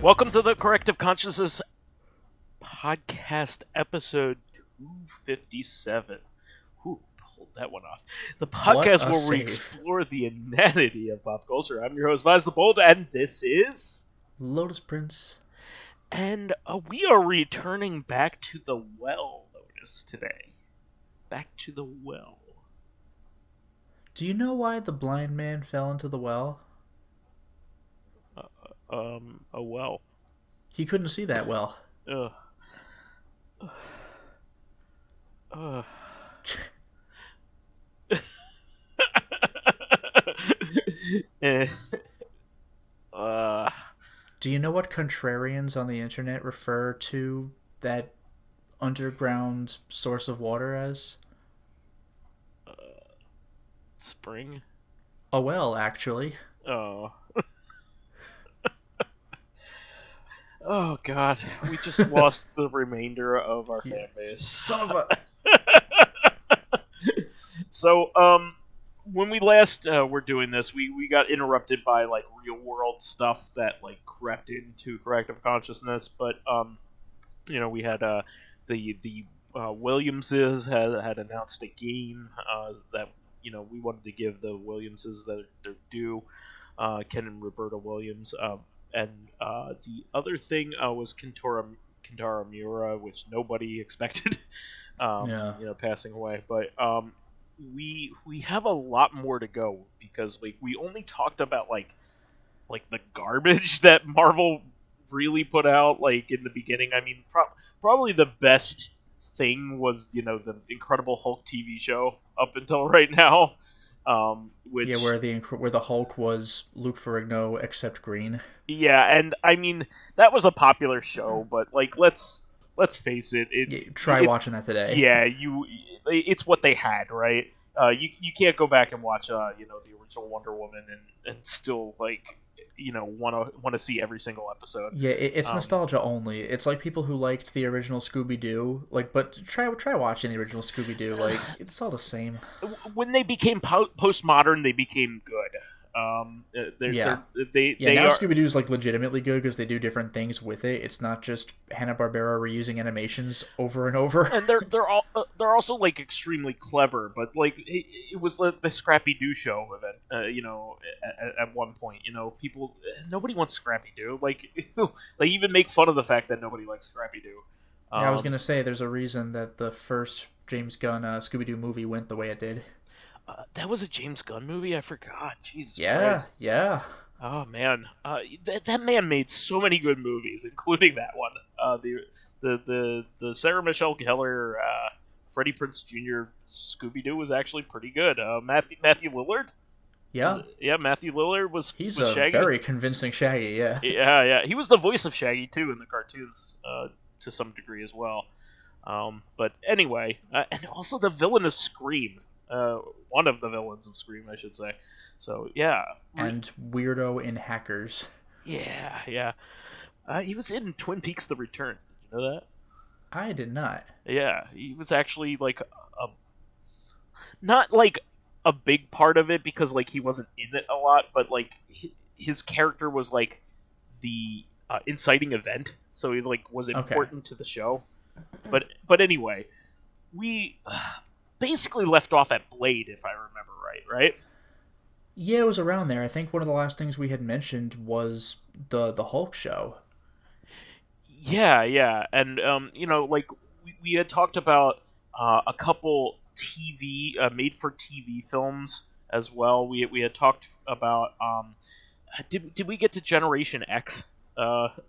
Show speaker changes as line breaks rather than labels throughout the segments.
Welcome to the Corrective Consciousness podcast, episode 257. Ooh, pulled that one off. The podcast where we explore the inanity of pop culture. I'm your host, vysethebold, and this is
Lotus Prince.
And we are returning back to the well, Lotus, today. Back to the well.
Do you know why the blind man fell into the well?
A well.
He couldn't see that well. Do you know what contrarians on the internet refer to that underground source of water as?
Spring?
A well, actually.
Oh. Oh, God. We just lost the remainder of our fan base.
Son of a...
So, when we last were doing this, we got interrupted by, like, real-world stuff that, like, crept into Corrective Consciousness, but, you know, we had, the Williamses had announced a game, that, you know, we wanted to give the Williamses their due, Ken and Roberta Williams, and the other thing was Kentaro Miura, which nobody expected, you know, passing away. But we have a lot more to go because like we only talked about like the garbage that Marvel really put out like in the beginning. I mean, probably the best thing was the Incredible Hulk TV show up until right now. Which,
where the Hulk was Luke Ferrigno except green.
Yeah, and I mean that was a popular show, but like let's face it.
Try watching that today.
Yeah, it's what they had, right? You can't go back and watch the original Wonder Woman and still like want to see every single episode.
Yeah, it's nostalgia only. It's like people who liked the original Scooby-Doo, like, but try watching the original Scooby-Doo. Like, it's all the same.
When they became postmodern, they became good. Now
Scooby-Doo is like legitimately good because they do different things with it. It's not just Hanna-Barbera reusing animations over and over.
And they're also like extremely clever. But like it was the Scrappy-Doo show event. At one point, nobody wants Scrappy-Doo. Like they even make fun of the fact that nobody likes Scrappy-Doo.
I was gonna say there's a reason that the first James Gunn Scooby-Doo movie went the way it did.
That was a James Gunn movie? I forgot. Jesus
Christ. Yeah.
Oh, man. That man made so many good movies, including that one. The Sarah Michelle Gellar, Freddie Prinze Jr. Scooby-Doo was actually pretty good. Matthew Lillard?
Yeah.
Matthew Lillard was
He's
was
a
Shaggy.
Very convincing Shaggy, yeah.
Yeah. He was the voice of Shaggy, too, in the cartoons, to some degree as well. But anyway, and also the villain of Scream. One of the villains of Scream, I should say. So, yeah.
And Weirdo in Hackers.
Yeah. He was in Twin Peaks: The Return. Did you know that?
I did not.
Yeah, he was actually, like, not, like, a big part of it because, like, he wasn't in it a lot, but, like, his character was, like, the inciting event, so he, like, was important to the show. But anyway, we... basically left off at Blade, if I remember right?
Yeah, it was around there. I think one of the last things we had mentioned was the Hulk show.
Yeah, and like we had talked about a couple TV made-for-TV films as well. We had talked about did we get to Generation X?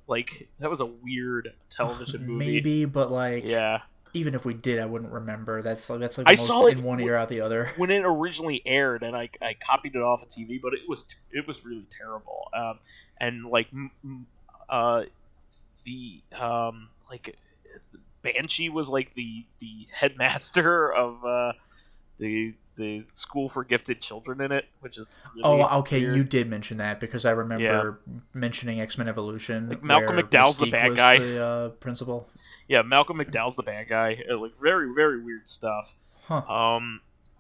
Like that was a weird television movie.
Maybe, but like
yeah.
Even if we did, I wouldn't remember. That's like the
I
most
saw it
in one ear out the other.
When it originally aired, and I copied it off of TV, but it was really terrible. And like like Banshee was like the headmaster of the School for Gifted Children in it, which is really weird.
You did mention that because I remember mentioning X-Men Evolution.
Like Malcolm
where
McDowell's the bad guy.
The principal.
Yeah, Malcolm McDowell's the bad guy. Like very, very weird stuff.
Huh.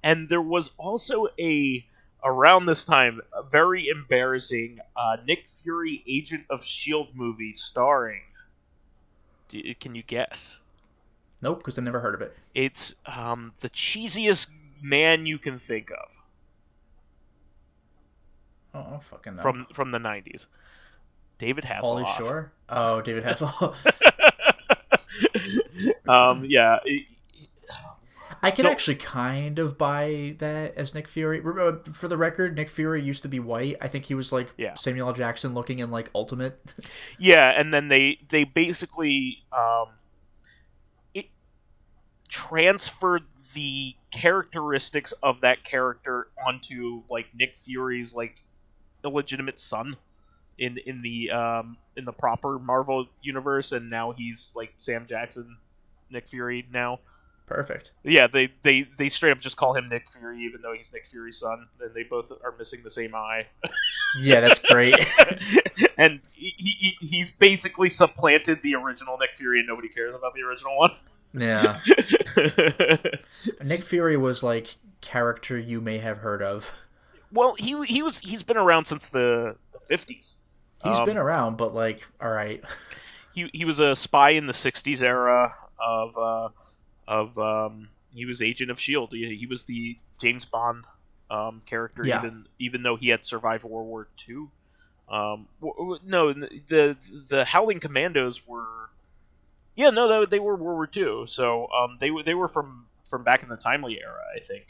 And there was also a around this time, a very embarrassing Nick Fury Agent of S.H.I.E.L.D. movie starring. Can you guess?
Nope, because I never heard of it.
It's the cheesiest man you can think of.
Oh, I don't fucking know.
From the 90s. David Hasselhoff.
Pauly Shore? Oh, David Hasselhoff.
Yeah.
I can actually kind of buy that as Nick Fury. For the record, Nick Fury used to be white. I think he was like Samuel L. Jackson looking in like Ultimate.
Yeah, and then they basically it transferred the characteristics of that character onto like Nick Fury's like illegitimate son in the proper Marvel universe, and now he's like Sam Jackson, Nick Fury now.
Perfect.
Yeah, they straight up just call him Nick Fury, even though he's Nick Fury's son, and they both are missing the same eye.
Yeah, that's great.
And he's basically supplanted the original Nick Fury, and nobody cares about the original one.
Yeah. Nick Fury was like character you may have heard of.
Well, he's been around since the 50s.
He's been around, but like, all right.
He was a spy in the 60s era of he was Agent of S.H.I.E.L.D. He was the James Bond character, even though he had survived World War II. No, the Howling Commandos were, they were World War II. So they were from back in the Timely era, I think.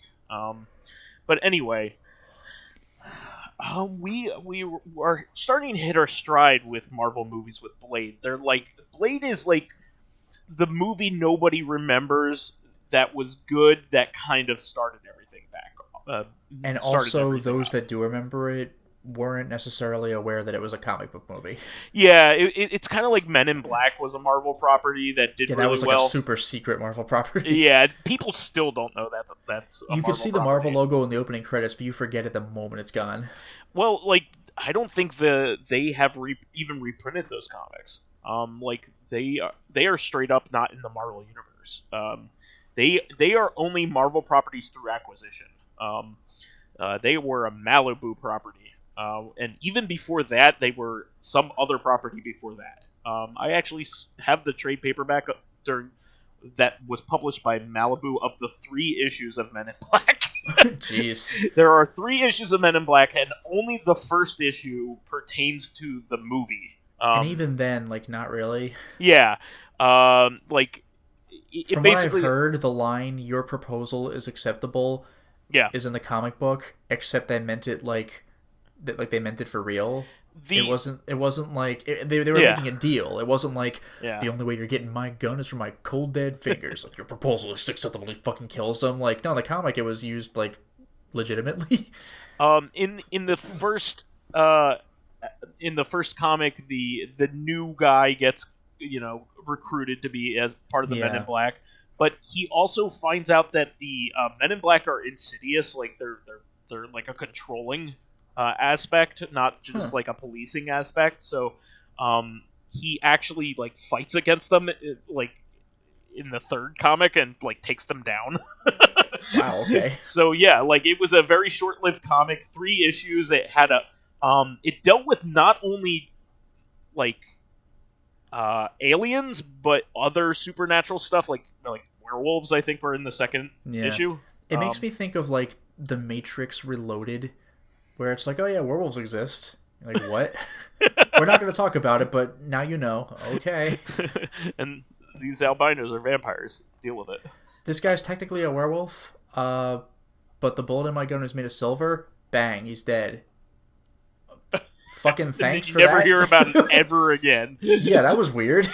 But anyway, we are starting to hit our stride with Marvel movies with Blade. Blade is like the movie nobody remembers that was good, that kind of started everything back.
And also, those that do remember it weren't necessarily aware that it was a comic book movie.
Yeah, it's kind of like Men in Black was a Marvel property that did really well.
That was like a super secret Marvel property.
Yeah, people still don't know that that's a
You
Marvel
can see
property.
the Marvel logo in the opening credits, but you forget it the moment it's gone.
Well, like, I don't think they have even reprinted those comics. Like, they are straight up not in the Marvel universe. They are only Marvel properties through acquisition. They were a Malibu property, and even before that, they were some other property before that. I actually have the trade paperback that was published by Malibu of the 3 issues of Men in Black.
Jeez.
There are 3 issues of Men in Black, and only the first issue pertains to the movie.
And even then, like, not really.
Yeah. Like,
from
basically,
what I've heard, the line "your proposal is acceptable" is in the comic book, except they meant it like they meant it for real. It wasn't like they were making a deal. It wasn't like the only way you're getting my gun is from my cold dead fingers. Like, your proposal is acceptable. He fucking kills them. Like, no, the comic, it was used like legitimately.
In the first comic, the new guy gets recruited to be as part of the Men in Black, but he also finds out that the Men in Black are insidious. Like, they're like a controlling aspect, not just like a policing aspect. So he actually like fights against them like in the third comic and like takes them down.
Wow, okay.
So yeah, like, it was a very short-lived comic, 3 issues. It had it dealt with not only like aliens, but other supernatural stuff, like werewolves, I think, were in the second issue.
It makes me think of like The Matrix Reloaded, where it's like, oh yeah, werewolves exist. You're like, what? We're not going to talk about it, but now you know. Okay.
And these albinos are vampires. Deal with it.
This guy's technically a werewolf, but the bullet in my gun is made of silver. Bang, he's dead. Fucking thanks for that.
You never hear about it ever again.
Yeah, that was weird.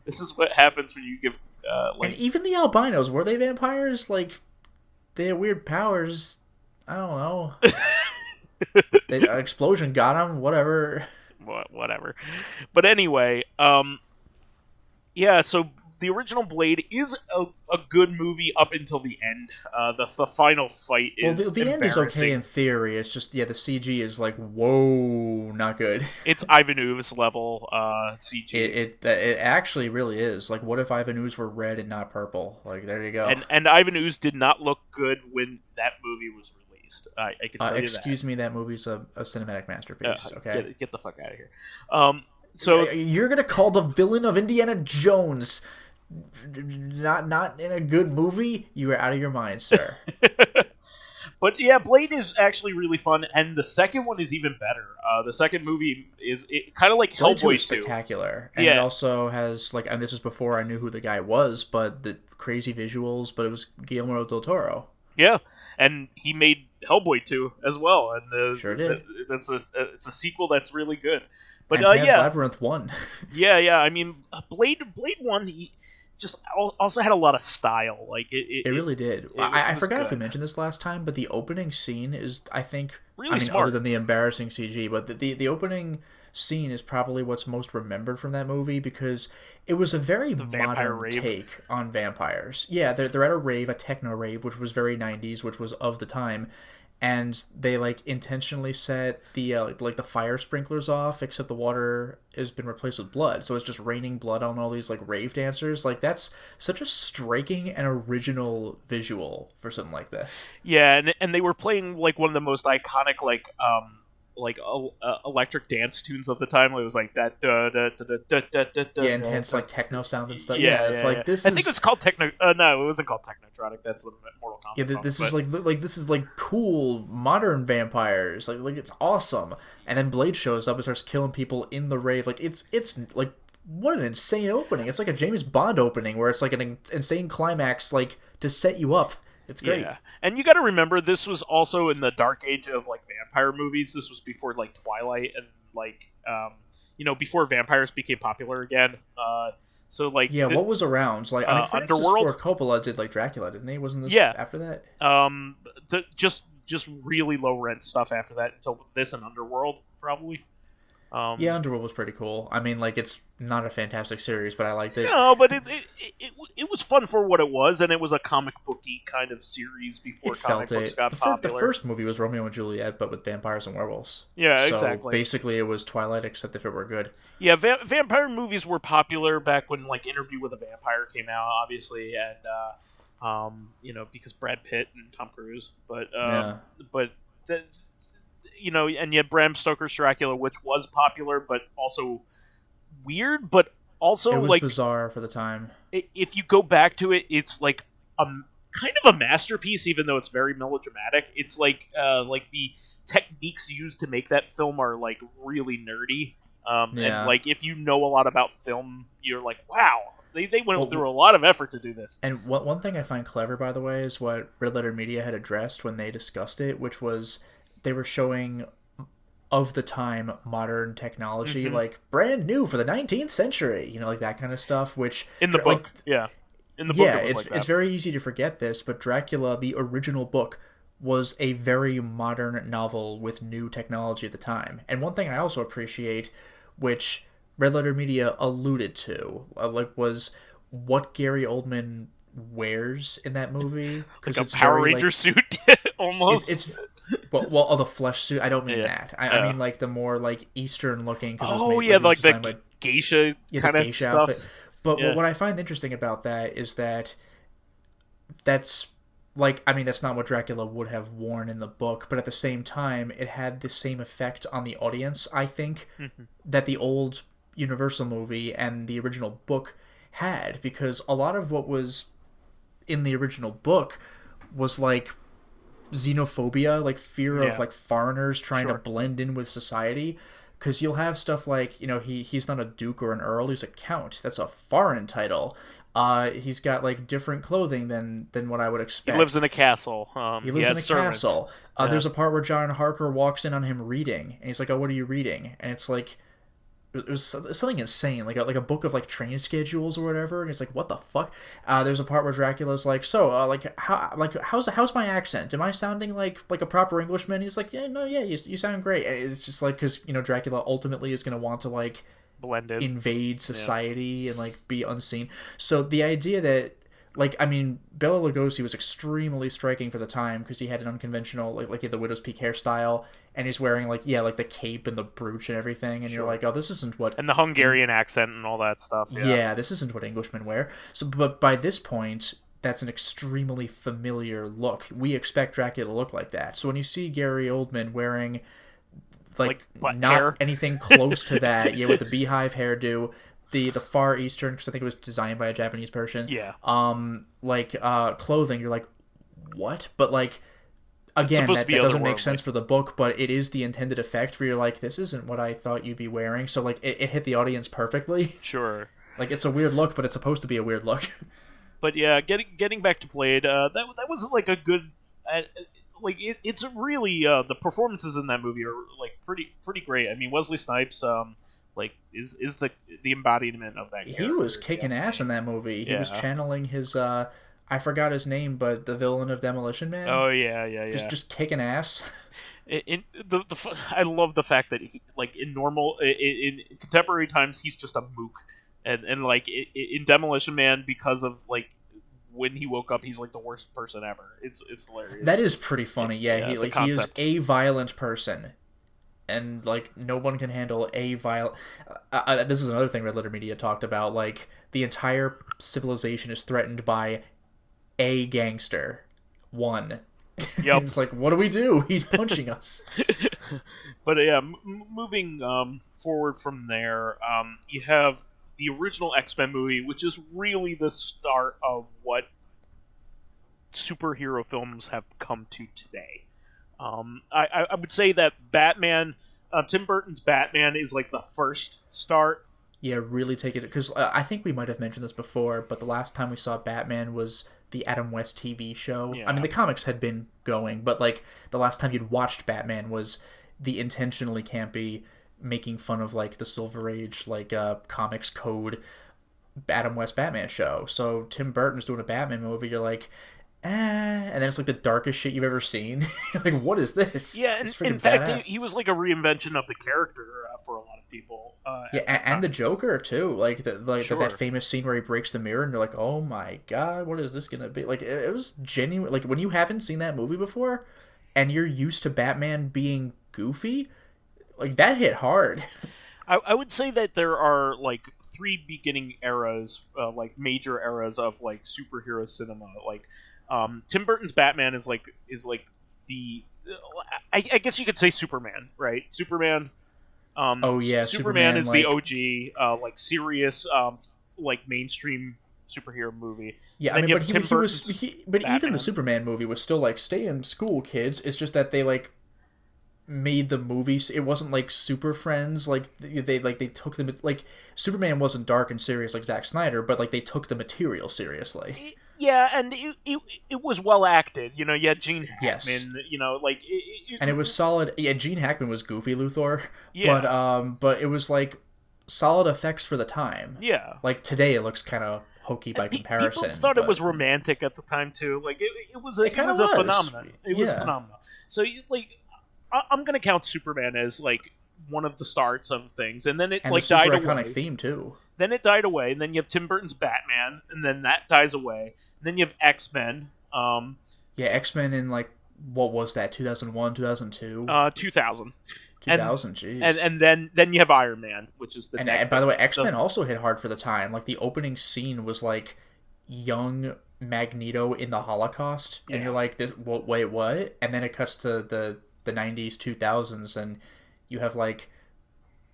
This is what happens when you give...
and even the albinos, were they vampires? Like, they had weird powers. I don't know. An explosion got them. Whatever.
Whatever. But anyway, so the original Blade is a good movie up until the end. The final fight is
the end is okay in theory. It's just the CG is like, whoa, not good.
It's Ivan Ooze level CG.
It actually really is. Like, what if Ivan Ooze were red and not purple? Like, there you go.
And Ivan Ooze did not look good when that movie was released. I can tell you that.
Excuse me, that movie's a cinematic masterpiece. Okay,
get the fuck out of here. So
you're gonna call the villain of Indiana Jones not in a good movie? You are out of your mind, sir.
But yeah, Blade is actually really fun, and the second one is even better. The second movie is kind of like Hellboy 2.
Spectacular, and it also has like, and this is before I knew who the guy was, but the crazy visuals. But it was Guillermo del Toro.
Yeah, and he made Hellboy 2 as well, and
sure did.
It's a sequel that's really good. But
and Pan's Labyrinth 1.
yeah. I mean, Blade 1. He just also had a lot of style. Like it
really did. I forgot if we mentioned this last time, but the opening scene is, I think,
really smart.
Other than the embarrassing CG, but the opening scene is probably what's most remembered from that movie because it was a very modern take on vampires. Yeah, they're at a rave, a techno rave, which was very 90s, which was of the time. And they like intentionally set the the fire sprinklers off, except the water has been replaced with blood, so it's just raining blood on all these like rave dancers. Like that's such a striking and original visual for something like this.
Yeah, and they were playing like one of the most iconic electric dance tunes of the time. It was like that
intense like techno sound and stuff.
This. I think it's called techno. No, it wasn't called Technotronic. That's the Mortal Kombat.
Yeah, this is like cool modern vampires. Like it's awesome. And then Blade shows up and starts killing people in the rave. Like it's like what an insane opening. It's like a James Bond opening where it's like an insane climax like to set you up. It's great.
Yeah. And you got to remember, this was also in the dark age of like vampire movies. This was before like Twilight and like before vampires became popular again. So like
what was around? Like
Underworld.
Ford Coppola did like Dracula, didn't he? Wasn't this after that?
Just really low rent stuff after that until this and Underworld probably.
Underworld was pretty cool. I mean, like, it's not a fantastic series, but I liked it.
No, but it was fun for what it was, and it was a comic booky kind of series before comic books got popular.
The first movie was Romeo and Juliet, but with vampires and werewolves.
Yeah,
so
exactly.
Basically, it was Twilight, except if it were good.
Yeah, vampire movies were popular back when, like, Interview with a Vampire came out, obviously, and, because Brad Pitt and Tom Cruise. But, and yet Bram Stoker's Dracula, which was popular, but also weird, but also
it was bizarre for the time.
If you go back to it, it's like kind of a masterpiece, even though it's very melodramatic. It's like the techniques used to make that film are like really nerdy. And like if you know a lot about film, you're like, wow, they went through a lot of effort to do this.
And one thing I find clever, by the way, is what Red Letter Media had addressed when they discussed it, which was they were showing of the time modern technology, like brand new for the 19th century, like that kind of stuff, which
in the book, in the book,
it's very easy to forget this, but Dracula, the original book, was a very modern novel with new technology at the time. And one thing I also appreciate, which Red Letter Media alluded to, was what Gary Oldman wears in that movie.
Like a Power Ranger suit, almost.
It's the flesh suit. I don't mean that. I mean like the more like Eastern looking.
Like the geisha kind of stuff. Outfit.
But what I find interesting about that is that's not what Dracula would have worn in the book, but at the same time, it had the same effect on the audience, I think, that the old Universal movie and the original book had, because a lot of what was in the original book was like xenophobia, like fear of like foreigners trying to blend in with society, because you'll have stuff like, he's not a duke or an earl, he's a count. That's a foreign title. He's got like different clothing than what I would expect.
He lives in a castle.
He lives in a castle. There's a part where John Harker walks in on him reading, and he's like, "Oh, what are you reading?" And it's like, it was something insane, like a book of like train schedules or whatever. And he's like, "What the fuck?" There's a part where Dracula's like, "So, how's my accent? Am I sounding like a proper Englishman?" He's like, "Yeah, no, yeah, you sound great." And it's just like, because Dracula ultimately is gonna want to like
blend in,
invade society and like be unseen. So the idea that like, I mean, Bela Lugosi was extremely striking for the time because he had an unconventional, like he had the widow's peak hairstyle, and he's wearing like the cape and the brooch and everything, and you're like, oh, this isn't what,
and the Hungarian accent and all that stuff.
Yeah, this isn't what Englishmen wear. So, but by this point, that's an extremely familiar look. We expect Dracula to look like that. So when you see Gary Oldman wearing like not hair? Anything close to that, with the beehive hairdo, the Far Eastern, because I think it was designed by a Japanese person.
Yeah.
Clothing, you're like, what? But like, again, that doesn't make sense for the book, but it is the intended effect where you're like, this isn't what I thought you'd be wearing. So like, it hit the audience perfectly.
Sure.
Like, it's a weird look, but it's supposed to be a weird look.
But yeah, getting back to Blade, that was like a good. It's really the performances in that movie are like pretty great. I mean, Wesley Snipes is the embodiment of that character.
He was kicking ass in that movie. He was channeling his I forgot his name, but the villain of Demolition Man.
Oh yeah.
Just kicking ass.
I love the fact that he, like in contemporary times he's just a mook, and like in Demolition Man, because of like when he woke up, he's like the worst person ever. It's hilarious.
That is pretty funny. He is a violent person. And, like, no one can handle a violent... this is another thing Red Letter Media talked about. Like, the entire civilization is threatened by a gangster. One.
Yep.
It's like, what do we do? He's punching us.
But, yeah, moving forward from there, you have the original X-Men movie, which is really the start of what superhero films have come to today. I would say that Batman, Tim Burton's Batman is like the first start.
Yeah, really take it, because I think we might have mentioned this before, but the last time we saw Batman was the Adam West TV show. Yeah. I mean, the comics had been going, but like the last time you'd watched Batman was the intentionally campy, making fun of like the Silver Age, like comics code Adam West Batman show. So Tim Burton's doing a Batman movie, you're like, and then it's like the darkest shit you've ever seen. Like, what is this?
Yeah, in fact, he was like a reinvention of the character for a lot of people.
And the Joker too. Like that famous scene where he breaks the mirror, and you're like, oh my god, what is this gonna be? Like, it was genuine. Like, when you haven't seen that movie before, and you're used to Batman being goofy, like that hit hard.
I would say that there are like three beginning eras, like major eras of like superhero cinema. Like, Tim Burton's Batman is like the I guess you could say Superman, right? Superman. Superman is like, the OG, like serious, like mainstream superhero movie.
Yeah, I mean, but even the Superman movie was still like, stay in school, kids. It's just that they like made the movies. It wasn't like Super Friends. Like they took the like Superman wasn't dark and serious like Zack Snyder, but like they took the material seriously.
Yeah, and it was well acted. You had Gene Hackman. Yes.
And it was solid. Yeah, Gene Hackman was goofy Luthor. Yeah. But it was like solid effects for the time.
Yeah.
Like today, it looks kind of hokey by comparison.
People thought it was romantic at the time too. Like it was a phenomenon. It was phenomenal. So I'm gonna count Superman as like one of the starts of things, and then it
and
like
the
died away.
Iconic theme too.
Then it died away, and then you have Tim Burton's Batman, and then that dies away. And then you have X-Men.
X-Men in like what was that? 2001, 2002.
2000.
2000, jeez.
And then you have Iron Man, which is the.
And by the way, X-Men also hit hard for the time. Like the opening scene was like young Magneto in the Holocaust, and you're like, wait, what? And then it cuts to the 90s, 2000s, and you have like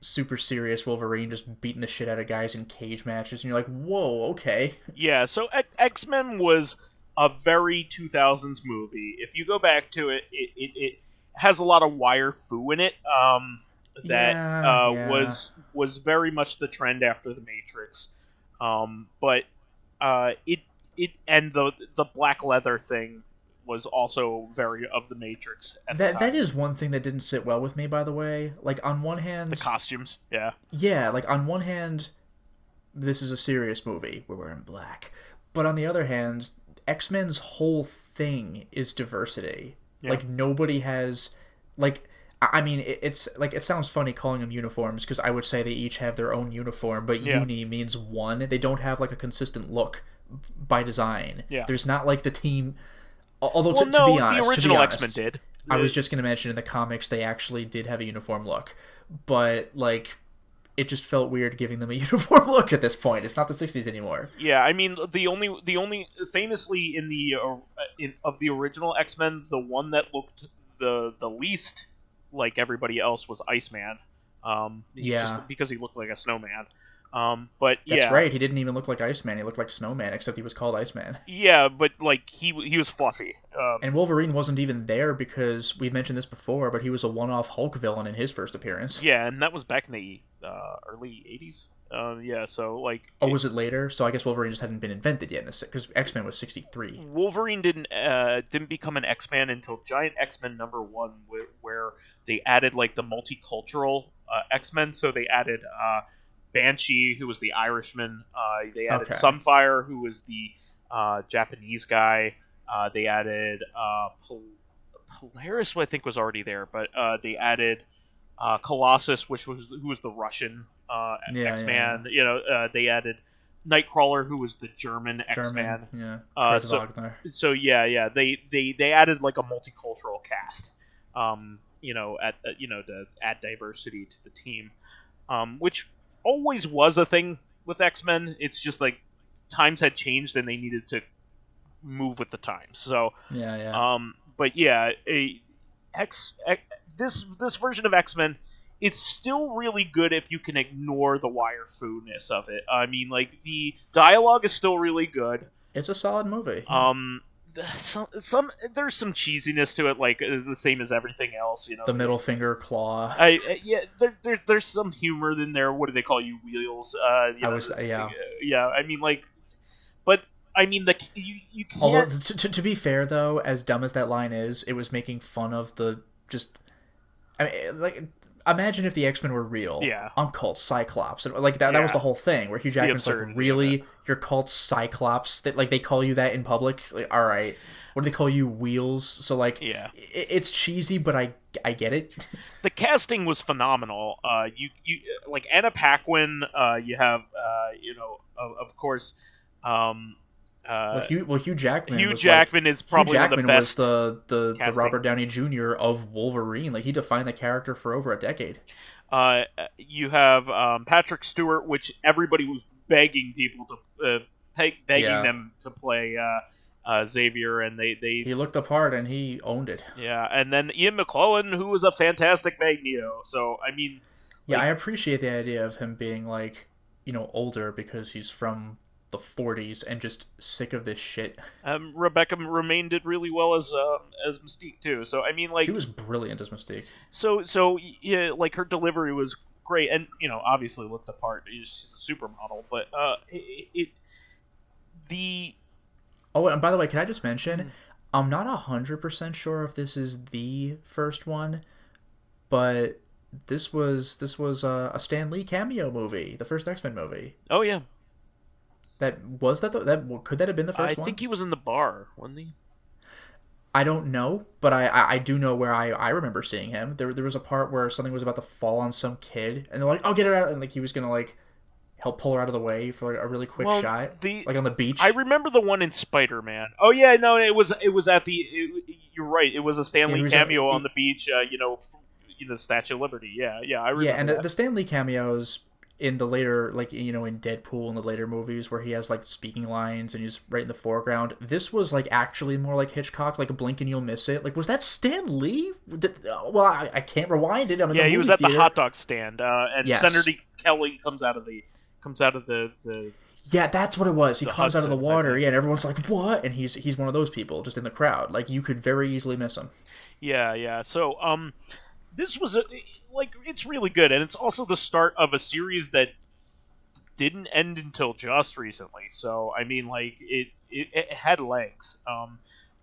super serious Wolverine just beating the shit out of guys in cage matches, and you're like, whoa, okay.
Yeah, so X-Men was a very 2000s movie. If you go back to it, it has a lot of wire foo in it was very much the trend after the Matrix. But it and the black leather thing was also very of the Matrix.
That is one thing that didn't sit well with me, by the way. Like, on one hand...
The costumes, yeah.
Yeah, like, on one hand, this is a serious movie. We're wearing black. But on the other hand, X-Men's whole thing is diversity. Yeah. Like, nobody has... Like, I mean, it's like, it sounds funny calling them uniforms because I would say they each have their own uniform, but uni means one. They don't have like a consistent look by design.
Yeah.
There's not like the team. Although
well,
to be honest,
the original X-Men did.
I was just going to mention in the comics they actually did have a uniform look, but like it just felt weird giving them a uniform look at this point. It's not the 60s anymore.
Yeah, I mean the only famously in the of the original X-Men, the one that looked the least like everybody else was Iceman. Just because he looked like a snowman. But
that's right. He didn't even look like Iceman. He looked like Snowman, except he was called Iceman.
Yeah, but like he was fluffy.
And Wolverine wasn't even there because we've mentioned this before, but he was a one-off Hulk villain in his first appearance.
Yeah, and that was back in the early '80s. Yeah, so like.
Oh, was it later? So I guess Wolverine just hadn't been invented yet, because X-Men was '63.
Wolverine didn't become an X-Man until Giant X-Men #1, where they added like the multicultural X-Men. So they added Banshee, who was the Irishman. They added Sunfire, who was the Japanese guy. They added Polaris, who I think was already there, but they added Colossus, who was the Russian X-Man. Yeah. They added Nightcrawler, who was the German X-Man.
Yeah.
They added like a multicultural cast. To add diversity to the team, which always was a thing with X-Men. It's just like times had changed and they needed to move with the times. So this version of X-Men, it's still really good if you can ignore the wire foo-ness of it. I mean, like the dialogue is still really good.
It's a solid movie.
There's some cheesiness to it, like the same as everything else.
The middle finger claw.
There's some humor in there. What do they call you, Wheels? I mean, like, but I mean, you can't.
Although, to be fair though, as dumb as that line is, it was making fun of the just. I mean, like. Imagine if the X-Men were real.
Yeah.
I'm called Cyclops. And like that was the whole thing, where Hugh Jackman's like, really? You're called Cyclops? That like they call you that in public? Like, all right. What do they call you, Wheels? So like it's cheesy, but I get it.
The casting was phenomenal. You like Anna Paquin, you have of course
Hugh Jackman.
Is probably one of the best.
Was the Robert Downey Jr. of Wolverine. Like he defined the character for over a decade.
You have Patrick Stewart, which everybody was begging people to them to play Xavier, and
he looked the part and he owned it.
Yeah, and then Ian McKellen, who was a fantastic Magneto. So I mean,
I appreciate the idea of him being like older because he's from the 40s and just sick of this shit.
Rebecca Romaine did really well as Mystique too. So I mean, like,
she was brilliant as Mystique.
So yeah, like her delivery was great, and obviously looked the part. She's a supermodel, but
Oh, and by the way, can I just mention, I'm not 100% sure if this is the first one, but this was a Stan Lee cameo movie, the first X-Men movie.
Oh yeah.
Could that have been the first one?
I think he was in the bar, wasn't he?
I don't know, but I do know where I remember seeing him. There was a part where something was about to fall on some kid, and they're like, "Oh, get it out!" And like he was gonna like help pull her out of the way for like a really quick shot, like on the beach.
I remember the one in Spider-Man. Oh yeah, no, it was at the. You're right. It was a Stan Lee cameo on the beach. The Statue of Liberty. Yeah, I remember.
Yeah, and the Stan Lee cameos in the later, like, in Deadpool and the later movies where he has like speaking lines and he's right in the foreground. This was like actually more like Hitchcock, like a blink and you'll miss it. Like, was that Stan Lee? Well, I can't rewind it.
He was at the hot dog stand, and Senator Kelly comes out of the.
Yeah, that's what it was. He comes out of the water, and everyone's like, "What?" And he's one of those people just in the crowd. Like, you could very easily miss him.
Yeah. So, this was it's really good, and it's also the start of a series that didn't end until just recently. So, I mean, like it had legs.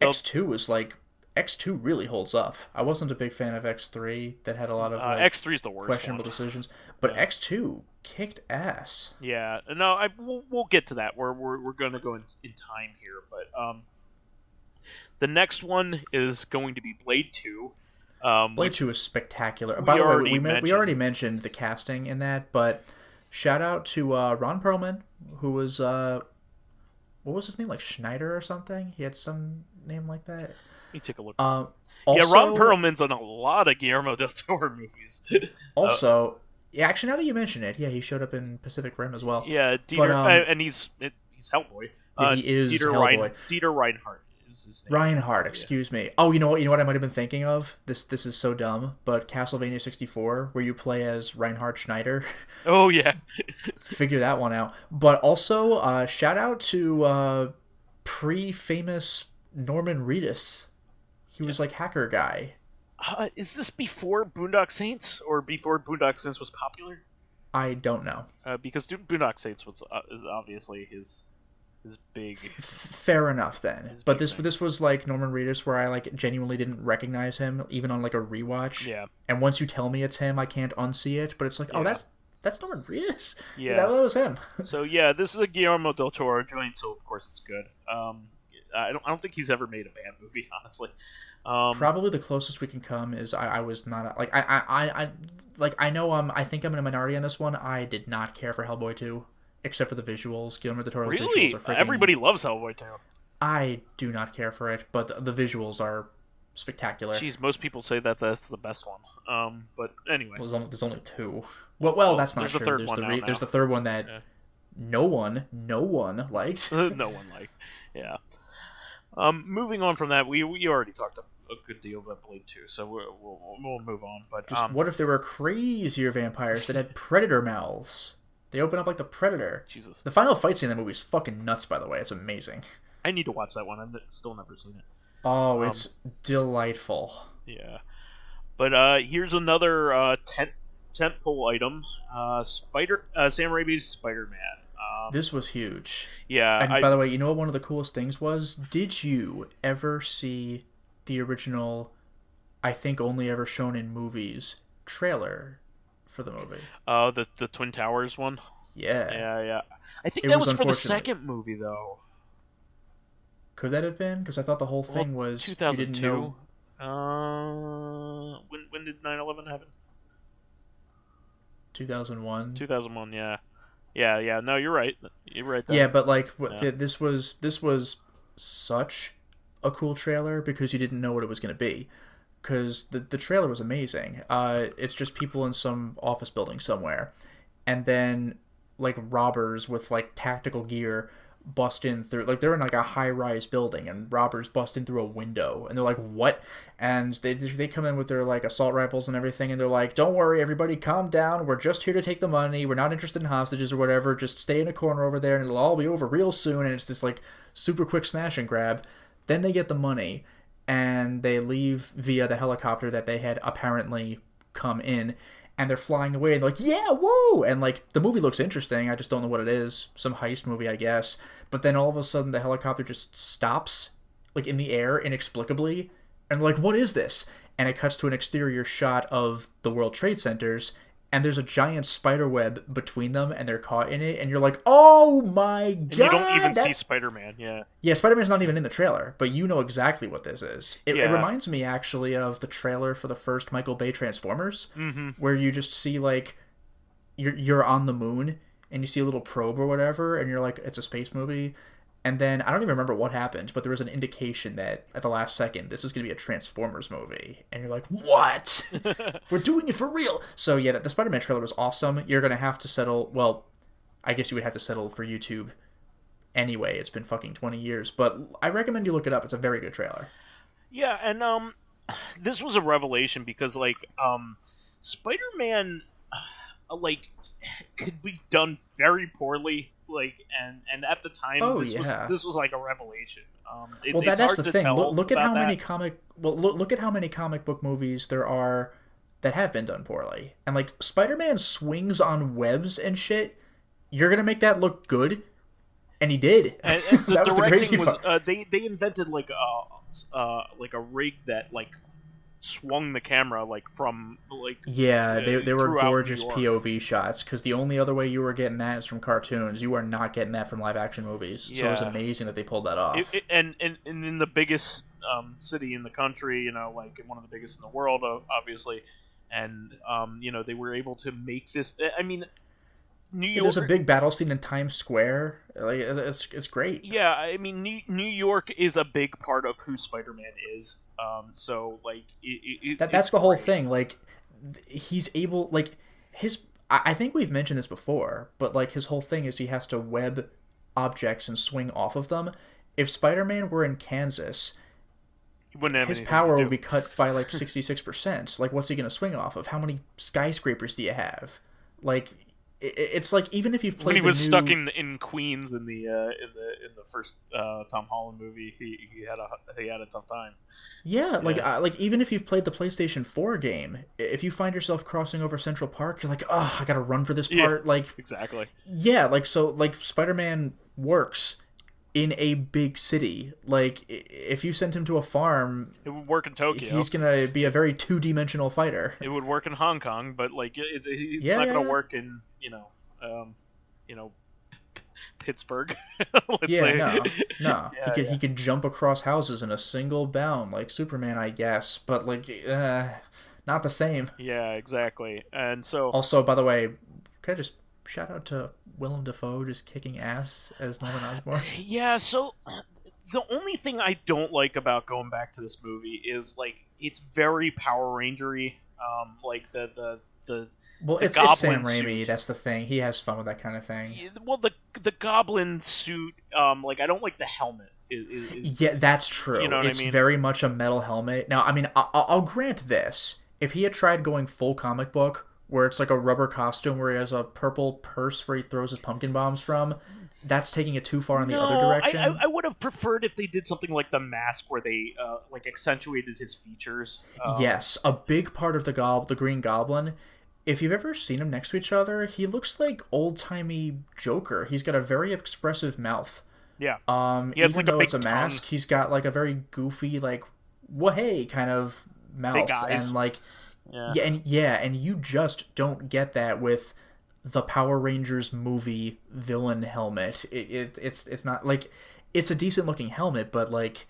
X2 was like. X2 really holds up. I wasn't a big fan of X3. That had a lot of
X3 is the worst
questionable decisions, but X2 kicked ass.
Yeah, no, we'll get to that. We're going to go in time here, but the next one is going to be Blade 2.
Blade 2 is spectacular. By the way, we already mentioned the casting in that, but shout out to Ron Perlman, who was what was his name, like Schneider or something? He had some name like that.
Let me take a look.
Also,
Ron Perlman's in a lot of Guillermo del Toro movies.
Also, yeah, actually, now that you mention it, yeah, he showed up in Pacific Rim as well.
Yeah, Dieter, and he's Hellboy.
He is Hellboy.
Dieter Reinhardt is his name.
Reinhardt, excuse me. Oh, you know what I might have been thinking of? This is so dumb, but Castlevania 64, where you play as Reinhard Schneider.
Oh, yeah.
Figure that one out. But also, shout out to pre-famous Norman Reedus. He was like hacker guy.
Is this before Boondock Saints, or before Boondock Saints was popular?
I don't know.
Because Boondock Saints is obviously his big.
Fair enough then. But this was like Norman Reedus, where I like genuinely didn't recognize him even on like a rewatch.
Yeah.
And once you tell me it's him, I can't unsee it. But it's like, oh, that's Norman Reedus.
Yeah,
that was him.
So yeah, this is a Guillermo del Toro joint, so of course it's good. I don't think he's ever made a bad movie, honestly.
Probably the closest we can come is I was not like I know I think I'm in a minority on this one. I did not care for Hellboy 2, except for the visuals. Guillermo del Toro's visuals are freaking...
Everybody loves Hellboy 2.
I do not care for it, but the visuals are spectacular.
Jeez, most people say that that's the best one. But anyway,
there's only two. Well, that's not true. There's the third one that no one liked.
No one liked. Yeah. Moving on from that, we already talked a good deal about Blade 2, so we'll move on. But
just what if there were crazier vampires that had predator mouths? They open up like the Predator.
Jesus.
The final fight scene in that movie is fucking nuts, by the way. It's amazing.
I need to watch that one. I've still never seen it.
Oh, it's delightful.
Yeah. But here's another tentpole item. Sam Raimi's Spider-Man.
This was huge.
Yeah.
And by the way, you know what one of the coolest things was? Did you ever see the original, I think only ever shown in movies, trailer for the movie?
The Twin Towers one?
Yeah.
Yeah. I think that was for the second movie, though.
Could that have been? Because I thought the whole thing was
2002.
You didn't
know... when did 9/11 happen?
2001.
2001, yeah. Yeah. No, you're right. You're right.
Yeah, but like this was such a cool trailer because you didn't know what it was going to be. Because the trailer was amazing. It's just people in some office building somewhere, and then like robbers with like tactical gear bust in through, like they're in like a high-rise building, and robbers bust in through a window, and they're like, what? And they come in with their like assault rifles and everything, and they're like, don't worry everybody, calm down, we're just here to take the money, we're not interested in hostages or whatever, just stay in a corner over there and it'll all be over real soon. And it's this like super quick smash and grab. Then they get the money and they leave via the helicopter that they had apparently come in, and they're flying away, and they're like, yeah, whoa! And, like, the movie looks interesting, I just don't know what it is. Some heist movie, I guess. But then all of a sudden, the helicopter just stops, like, in the air, inexplicably. And they're like, what is this? And it cuts to an exterior shot of the World Trade Centers, and there's a giant spider web between them, and they're caught in it, and you're like, oh my god!
And you don't even see Spider-Man, yeah.
Yeah, Spider-Man's not even in the trailer, but you know exactly what this is. It reminds me, actually, of the trailer for the first Michael Bay Transformers, where you just see, like, you're on the moon, and you see a little probe or whatever, and you're like, it's a space movie. And then, I don't even remember what happened, but there was an indication that, at the last second, this is going to be a Transformers movie. And you're like, what? We're doing it for real! So, yeah, the Spider-Man trailer was awesome. You're going to have to settle... Well, I guess you would have to settle for YouTube anyway. It's been fucking 20 years. But I recommend you look it up. It's a very good trailer.
Yeah, and this was a revelation because, like, Spider-Man, like, could be done very poorly. Like and at the time, this was like a revelation.
Well, that's the thing. Look at how many look at how many comic book movies there are that have been done poorly. And like Spider-Man swings on webs and shit. You're gonna make that look good, and he did.
And the directing was they invented like a rig that like swung the camera like from like
they were gorgeous
New York.
POV shots, because the only other way you were getting that is from cartoons. You are not getting that from live action movies. So it was amazing that they pulled that off.
And in the biggest city in the country, you know, like one of the biggest in the world, obviously, and you know, they were able to make this. I mean, New York.
There's a big battle scene in Times Square. Like it's great.
Yeah, I mean, New York is a big part of who Spider-Man is. So like
that's the whole thing. Like he's able, like his. I think we've mentioned this before, but like his whole thing is he has to web objects and swing off of them. If Spider-Man were in Kansas, his power would be cut by like 66%. Like, what's he gonna swing off of? How many skyscrapers do you have? Like, it's like, even if you've played
when he was stuck in Queens in the first Tom Holland movie, he had a tough time.
Yeah, like even if you've played the PlayStation 4 game, if you find yourself crossing over Central Park, you're like, oh, I gotta run for this part. Like,
exactly.
Yeah, like, so like Spider-Man works in a big city. Like, if you sent him to a farm,
it would work in Tokyo.
He's gonna be a very two-dimensional fighter.
It would work in Hong Kong, but like it's not gonna work in Pittsburgh. Let's say.
No. He could jump across houses in a single bound like Superman, I guess, but like not the same.
Yeah, exactly. And so
also, by the way, can I just shout out to Willem Dafoe just kicking ass as Norman Osborn?
Yeah, so the only thing I don't like about going back to this movie is like it's very Power Ranger-y. Like the
well, it's Sam Raimi. That's the thing. He has fun with that kind of thing.
Well, the Goblin suit, like I don't like the helmet.
Yeah, that's true.
You know what
it's
I mean?
Very much a metal helmet. Now, I mean, I'll grant this. If he had tried going full comic book, where it's like a rubber costume where he has a purple purse where he throws his pumpkin bombs from, that's taking it too far in the other direction.
I would have preferred if they did something like the mask where they like accentuated his features.
Yes, a big part of the Green Goblin. If you've ever seen them next to each other, he looks like old-timey Joker. He's got a very expressive mouth.
Yeah.
He has even like though it's a mask, he's got like a very goofy, like, whoa-hey kind of mouth.
Big eyes.
And like, and you just don't get that with the Power Rangers movie villain helmet. It's not like, it's a decent looking helmet, but like,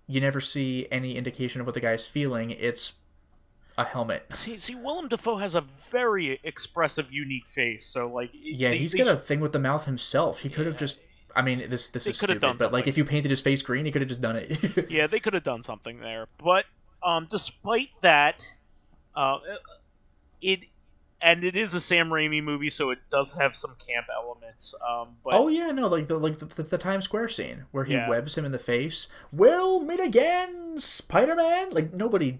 you never see any indication of what the guy's feeling. It's a helmet.
See, Willem Dafoe has a very expressive, unique face. So like,
he's got a thing with the mouth himself. He could have just. I mean, this is stupid, but like, if you painted his face green, he could have just done it.
Yeah, they could have done something there. But despite that, it is a Sam Raimi movie, so it does have some camp elements. But
like the Times Square scene where he webs him in the face. We'll meet again, Spider-Man. Like, nobody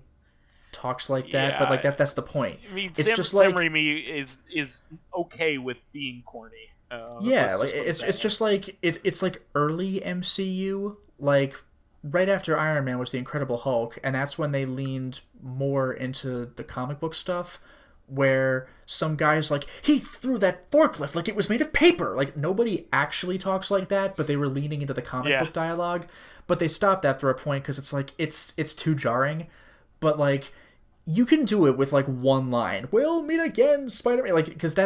talks like that, but like that's the point.
I mean, Sam Raimi is okay with being corny.
It's just like it's like early MCU, like right after Iron Man was the Incredible Hulk, and that's when they leaned more into the comic book stuff, where some guy's like, he threw that forklift like it was made of paper. Like, nobody actually talks like that, but they were leaning into the comic book dialogue. But they stopped after a point because it's like it's too jarring. But like, you can do it with like one line. We'll meet again, Spider-Man. Like, because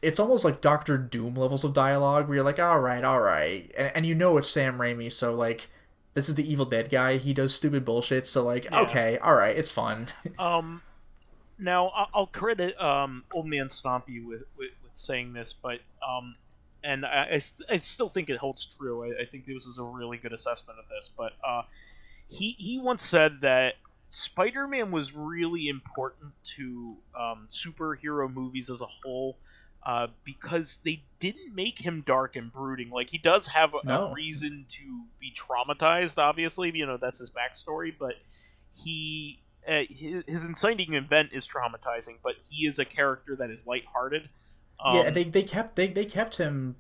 it's almost like Doctor Doom levels of dialogue where you're like, all right. And you know it's Sam Raimi, so like, this is the Evil Dead guy. He does stupid bullshit, so like, okay, all right, it's fun.
Now, I'll credit Old Man Stompy with saying this, but and I still think it holds true. I think this is a really good assessment of this, but he once said that Spider-Man was really important to superhero movies as a whole, because they didn't make him dark and brooding. Like, he does have a reason to be traumatized, obviously, you know, that's his backstory, but his inciting event is traumatizing, but he is a character that is lighthearted.
They kept him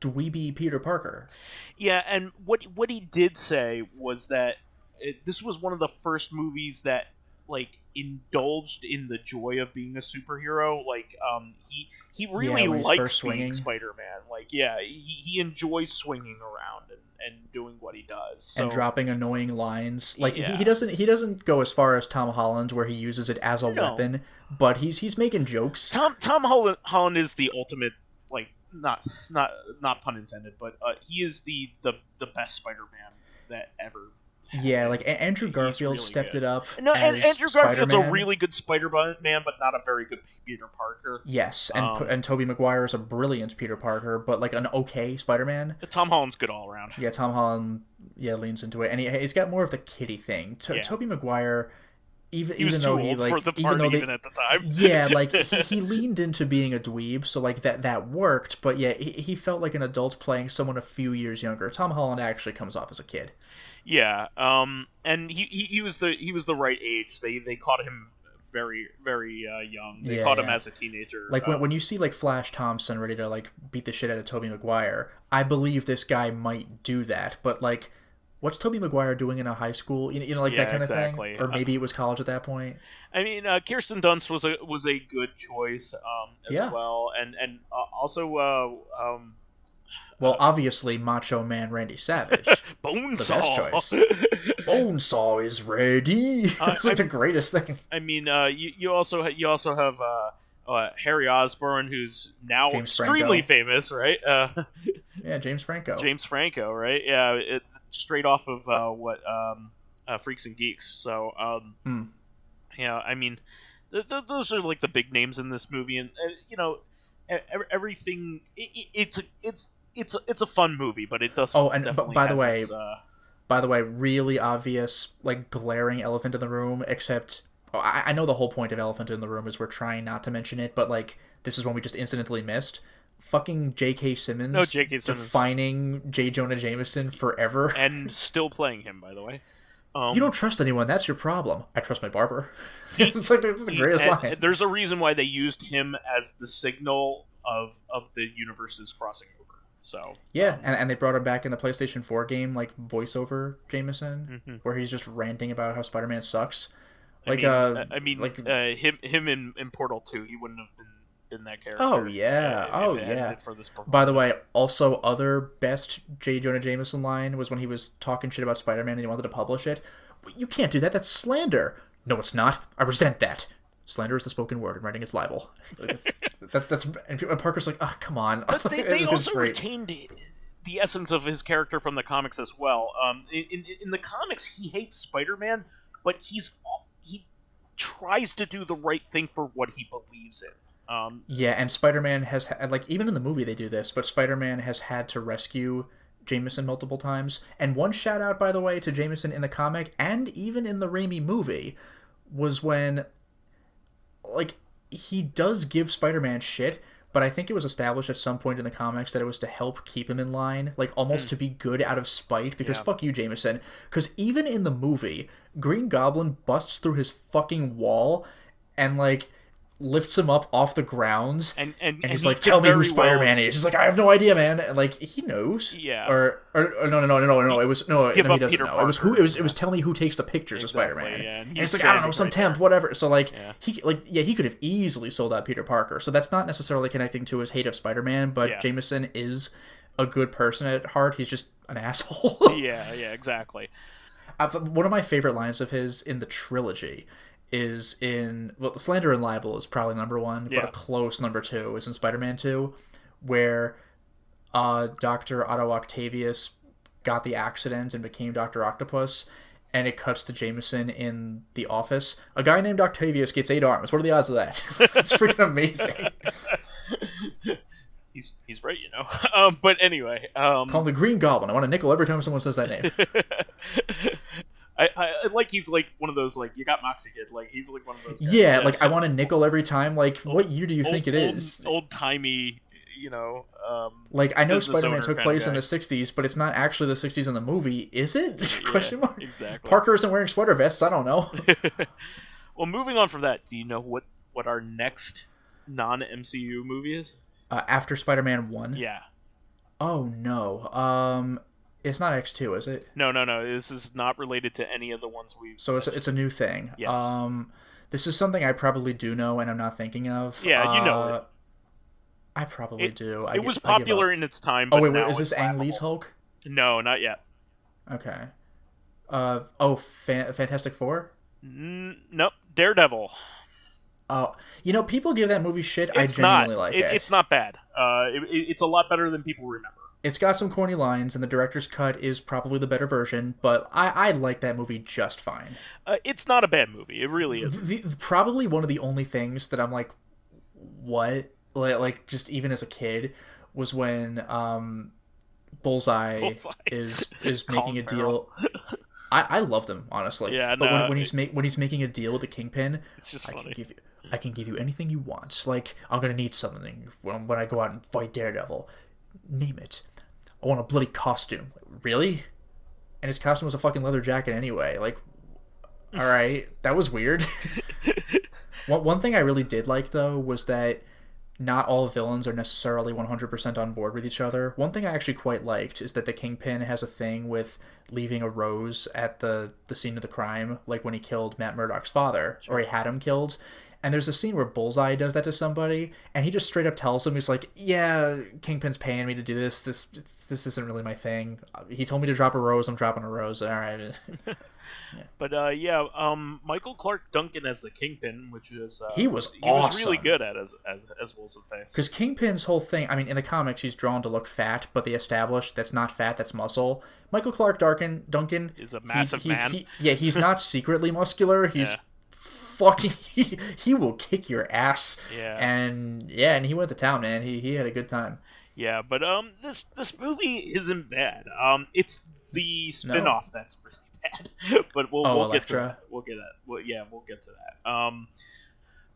dweeby Peter Parker.
Yeah, and what he did say was that this was one of the first movies that like indulged in the joy of being a superhero. Like he really likes being Spider-Man. Like he enjoys swinging around and doing what he does. So,
and dropping annoying lines. Like he doesn't go as far as Tom Holland where he uses it as a weapon, but he's making jokes.
Tom Holland is the ultimate, like, not pun intended, but he is the best Spider-Man that ever.
Yeah, like Andrew Garfield really stepped it up.
No, and Andrew Garfield's a really good Spider-Man, but not a very good Peter Parker.
Yes, and Tobey Maguire is a brilliant Peter Parker, but like an okay Spider-Man.
Tom Holland's good all around.
Yeah, Tom Holland leans into it, and he's got more of the kiddie thing. Tobey Maguire, even though he like
for the part even at the time.
Yeah, like he leaned into being a dweeb, so like that worked. But yeah, he felt like an adult playing someone a few years younger. Tom Holland actually comes off as a kid.
Yeah, and he was the right age. They caught him very very young. They caught him as a teenager.
Like when you see like Flash Thompson ready to like beat the shit out of Tobey Maguire, I believe this guy might do that. But like, what's Tobey Maguire doing in a high school? You know, like that kind of thing. Or maybe it was college at that point.
I mean, Kirsten Dunst was a good choice as well, and also.
Well, obviously, Macho Man Randy Savage.
Bonesaw.
The best choice. Bonesaw is ready. It's like the greatest thing.
I mean, you also have Harry Osborn, who's now extremely famous, right?
Yeah, James Franco.
James Franco, right? Yeah, straight off of Freaks and Geeks. So, yeah, I mean, those are like the big names in this movie, and you know, everything. It's a fun movie, but it does.
Oh, and by the way, really obvious, like glaring elephant in the room. Except, I know the whole point of elephant in the room is we're trying not to mention it, but like this is one we just incidentally missed. Fucking J.K. Simmons.
No, J.K. Simmons
defining J. Jonah Jameson forever,
and still playing him, by the way.
You don't trust anyone. That's your problem. I trust my barber. It's like it's the greatest line.
There's a reason why they used him as the signal of the universes crossing over. So
yeah, and they brought him back in the PlayStation 4 game, like voiceover Jameson, where he's just ranting about how Spider-Man sucks. Like
him in Portal 2, he wouldn't have been that character.
Oh yeah,
for this
By the way, also other best J. Jonah Jameson line was when he was talking shit about Spider-Man and he wanted to publish it. You can't do that. That's slander. No, it's not. I resent that. Slander is the spoken word, and writing is libel. That's and Parker's like, oh, come on.
But they also retained the essence of his character from the comics as well. In the comics, he hates Spider-Man, but he tries to do the right thing for what he believes in.
Yeah, and Spider-Man has like even in the movie they do this, but Spider-Man has had to rescue Jameson multiple times. And one shout out, by the way, to Jameson in the comic and even in the Raimi movie was when. Like, he does give Spider-Man shit, but I think it was established at some point in the comics that it was to help keep him in line, like, almost to be good out of spite, because fuck you, Jameson. Because even in the movie, Green Goblin busts through his fucking wall and, like, lifts him up off the ground, and he's like, tell me who Spider-Man is. He's like, I have no idea, man. And, like, he knows.
Yeah.
Or no, it was, no, he doesn't know. It was tell me who takes the pictures of Spider-Man.
Yeah.
And it's like, I don't know, some temp, whatever. So, like, he could have easily sold out Peter Parker. So that's not necessarily connecting to his hate of Spider-Man, but Jameson is a good person at heart. He's just an asshole.
Yeah, exactly.
One of my favorite lines of his in the trilogy is in, well, Slander and Libel is probably number one, but a close number two is in Spider-Man 2, where Dr. Otto Octavius got the accident and became Dr. Octopus, and it cuts to Jameson in the office. A guy named Octavius gets 8 arms. What are the odds of that? It's freaking amazing.
He's right, you know. But anyway.
Call him the Green Goblin. I want a nickel every time someone says that name.
I like he's like one of those, like, you got Moxie Kid, like he's like one of those guys.
Yeah, like I want a nickel every time. Like, what year do you think it is?
Old timey, you know.
Like, I know Spider-Man took place in the 60s, but it's not actually the 60s in the movie, is it? Question mark.
Exactly.
Parker isn't wearing sweater vests. I don't know.
Well, moving on from that, do you know what our next non-MCU movie is?
After Spider-Man 1?
Yeah.
Oh no. It's not X2, is it?
No. This is not related to any of the ones we've.
So it's a new thing.
Yes.
This is something I probably do know and I'm not thinking of.
Yeah, you know it.
I probably do.
It was popular in its time. But
wait, is this Ang Lee's Hulk?
No, not yet.
Okay. Fantastic Four?
Nope. Daredevil.
People give that movie shit. I genuinely like it.
It's not bad. It's a lot better than people remember.
It's got some corny lines, and the director's cut is probably the better version, but I like that movie just fine.
It's not a bad movie. It really is.
Probably one of the only things that I'm like, what? Like just even as a kid, was when Bullseye is making a deal. I loved him, honestly.
Yeah,
but when he's making a deal with the Kingpin,
it's just funny.
I can give you anything you want. Like, I'm gonna need something when I go out and fight Daredevil. Name it. I want a bloody costume. Really? And his costume was a fucking leather jacket anyway. Like, all right, that was weird. One thing I really did like, though, was that not all villains are necessarily 100% on board with each other. One thing I actually quite liked is that the Kingpin has a thing with leaving a rose at the scene of the crime, like when he killed Matt Murdock's father, or he had him killed. And there's a scene where Bullseye does that to somebody, and he just straight up tells him, he's like, yeah, Kingpin's paying me to do this. This isn't really my thing. He told me to drop a rose, I'm dropping a rose. All right.
Yeah. But Michael Clark Duncan as the Kingpin, which is
he was awesome.
He was really good at as Wilson Fisk.
Because Kingpin's whole thing, I mean, in the comics, he's drawn to look fat, but they established that's not fat, that's muscle. Michael Clark Duncan
is a massive man.
He's not secretly muscular. He's fucking he will kick your ass.
Yeah.
And he went to town, man. He had a good time.
Yeah, but this movie isn't bad. It's the spin-off that's pretty bad. But we'll get to that. We'll get to that.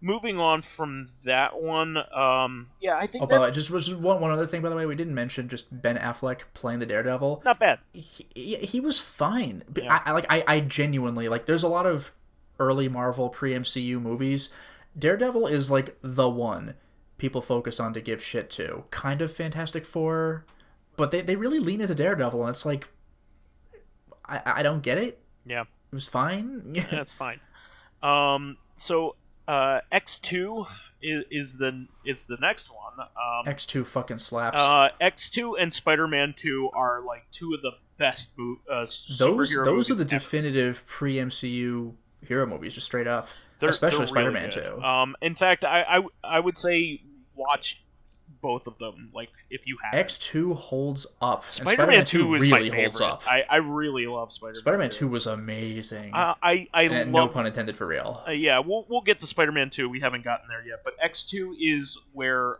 Moving on from that one, I think.
By the way, just one other thing. By the way, we didn't mention just Ben Affleck playing the Daredevil.
Not bad.
He was fine.
Yeah.
I genuinely like. There's a lot of early Marvel pre-MCU movies. Daredevil is like the one people focus on to give shit to. Kind of Fantastic Four, but they really lean into Daredevil, and it's like, I don't get it.
Yeah,
it was fine.
Yeah, it's fine. So X2 is the next one.
X2 fucking slaps.
X2 and Spider-Man 2 are like two of the best superhero movies.
Those are the definitive pre-MCU hero movies, just straight up. Especially Spider-Man 2.
In fact, I would say watch both of them. Like, if you have
X2 holds up.
Spider-Man 2 is
really
my favorite.
Holds up.
I really love Spider-Man.
Spider-Man 2 was amazing.
I love,
no pun intended for real.
Yeah, we'll get to Spider-Man 2. We haven't gotten there yet, but X2 is where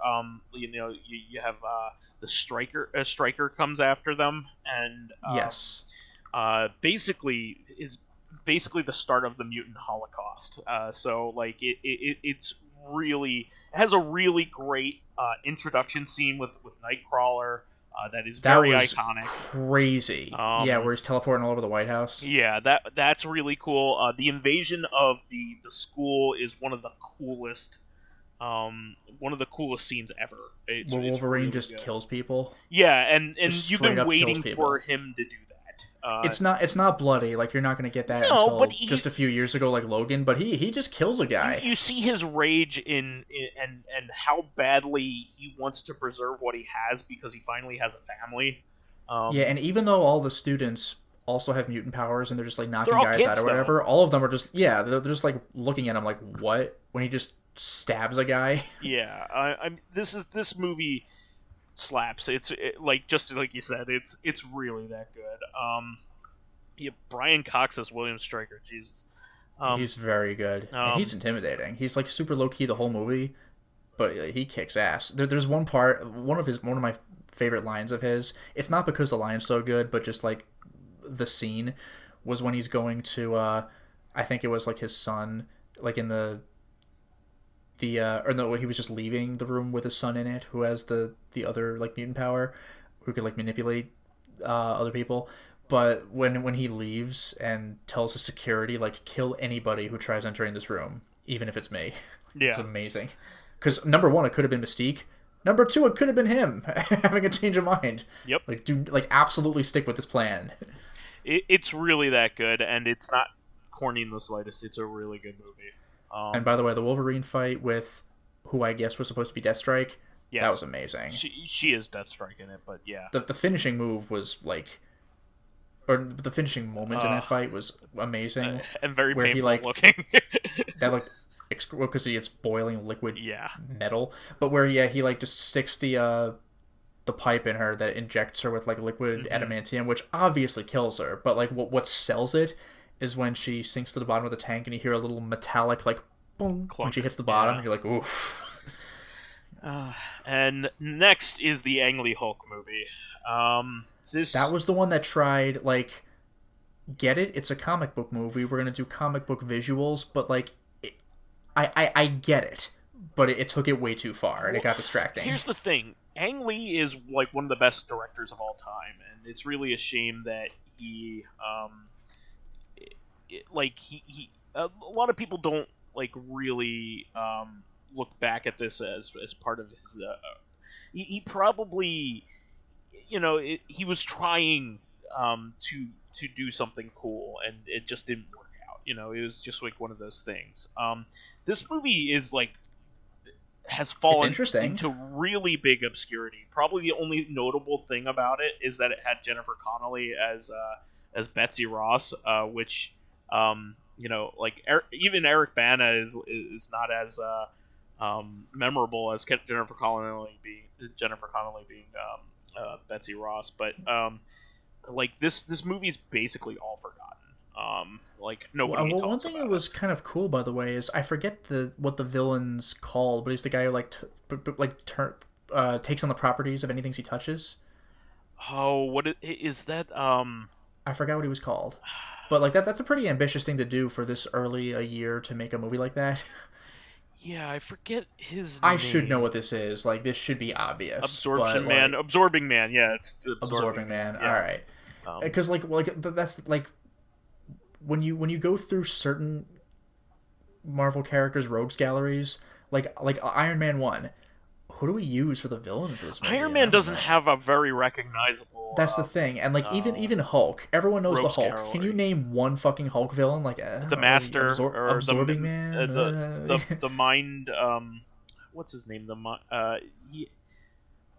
you have the Striker comes after them, and
yes,
basically the start of the mutant holocaust. So like it's really, it has a really great introduction scene with Nightcrawler that is very iconic.
Crazy. Where he's teleporting all over the White House.
Yeah, that's really cool. The invasion of the school is one of the coolest scenes ever.
Where Wolverine really just kills people.
Yeah, and you've been waiting for him to do that.
It's not bloody, like you're not going to get that until just a few years ago, like Logan. But he just kills a guy.
You see his rage and how badly he wants to preserve what he has because he finally has a family.
And even though all the students also have mutant powers and they're just like knocking guys out or whatever, all of them are just they're just like looking at him like, what? When he just stabs a guy.
Yeah, this movie slaps. It's just like you said, it's really that good. Brian Cox as William Stryker, Jesus.
He's very good. And he's intimidating. He's like super low key the whole movie, but he kicks ass. There's one part, one of my favorite lines of his. It's not because the line's so good, but just like the scene was when he's going to I think it was like his son, like in he was just leaving the room with his son in it, who has the other like mutant power, who could like manipulate other people. But when he leaves and tells his security, like, kill anybody who tries entering this room, even if it's me.
Yeah.
It's amazing. Because, number one, it could have been Mystique, Number 2, it could have been him having a change of mind.
Yep.
Absolutely stick with this plan.
It's really that good, and it's not corny in the slightest. It's a really good movie.
And by the way, the Wolverine fight with who I guess was supposed to be Deathstrike, yes, that was amazing.
She is Deathstrike in it, but yeah.
The finishing move was or the finishing moment in that fight was amazing.
And very painful looking.
That looked, because it's boiling liquid metal. But where, he just sticks the pipe in her that injects her with liquid adamantium, which obviously kills her. But what sells it is when she sinks to the bottom of the tank and you hear a little metallic boom clunk when she hits the bottom. And you're like, oof.
And next is the Ang Lee Hulk movie.
That was the one that tried get it? It's a comic book movie. We're gonna do comic book visuals, but I get it, but it took it way too far and it got distracting.
Here's the thing: Ang Lee is one of the best directors of all time, and it's really a shame that he a lot of people don't really look back at this as part of his. He probably, he was trying to do something cool, and it just didn't work out. It was just one of those things. This movie is has fallen into really big obscurity. Probably the only notable thing about it is that it had Jennifer Connelly as Betsy Ross, which even Eric Bana is not as memorable as Jennifer Connelly being Betsy Ross, but this movie is basically all forgotten. Nobody.
Well, one thing that was kind of cool, by the way, is I forget what the villain's called, but he's the guy who takes on the properties of anything he touches.
Oh, what is that?
I forgot what he was called, but that's a pretty ambitious thing to do for this early a year to make a movie like that.
Yeah, I forget his
name.
I
should know what this is. This should be obvious.
Absorption Man. Absorbing Man. Yeah, it's
Absorbing Man. Yeah. All right. Because that's when you go through certain Marvel characters' rogues galleries, like Iron Man 1, who do we use for the villain for this movie?
Iron Man doesn't have a very recognizable.
That's the thing, and even Hulk, everyone knows the Hulk. Gallery. Can you name one fucking Hulk villain?
The Master or
Absorbing Man,
the Mind. What's his name?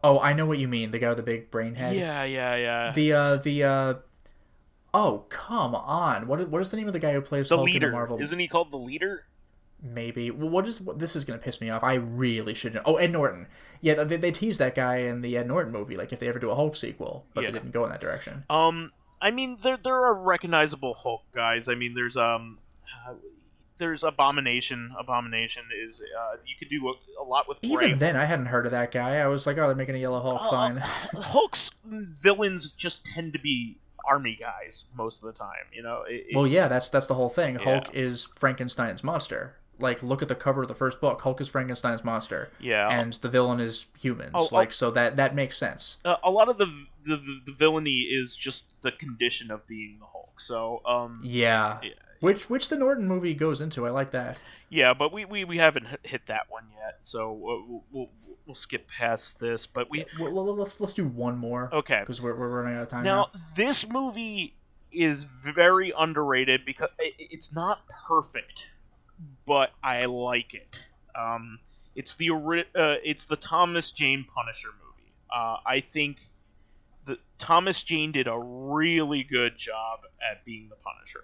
Oh, I know what you mean. The guy with the big brain head.
Yeah.
Oh, come on! What is the name of the guy who plays Hulk
Leader?
In the Marvel?
Isn't he called the Leader?
Maybe. Well, this is gonna piss me off. I really should know. Oh, Ed Norton. Yeah, they teased that guy in the Ed Norton movie, if they ever do a Hulk sequel, but they didn't go in that direction.
I mean, there are recognizable Hulk guys. I mean, there's Abomination. Abomination is you could do a lot with.
Even then, I hadn't heard of that guy. I was like, oh, they're making a yellow Hulk. Fine.
Hulk's villains just tend to be army guys most of the time.
Well, yeah, that's the whole thing. Yeah. Hulk is Frankenstein's monster. Look at the cover of the first book. Hulk is Frankenstein's monster.
Yeah.
And the villain is humans. So that makes sense.
A lot of the villainy is just the condition of being the Hulk. So
yeah. Which the Norton movie goes into. I like that.
Yeah, but we haven't hit that one yet. So we'll skip past this. But
let's do one more.
Okay.
Because we're running out of time
now. This movie is very underrated because it's not perfect, but I like it. It's the Thomas Jane Punisher movie. I think that Thomas Jane did a really good job at being the Punisher.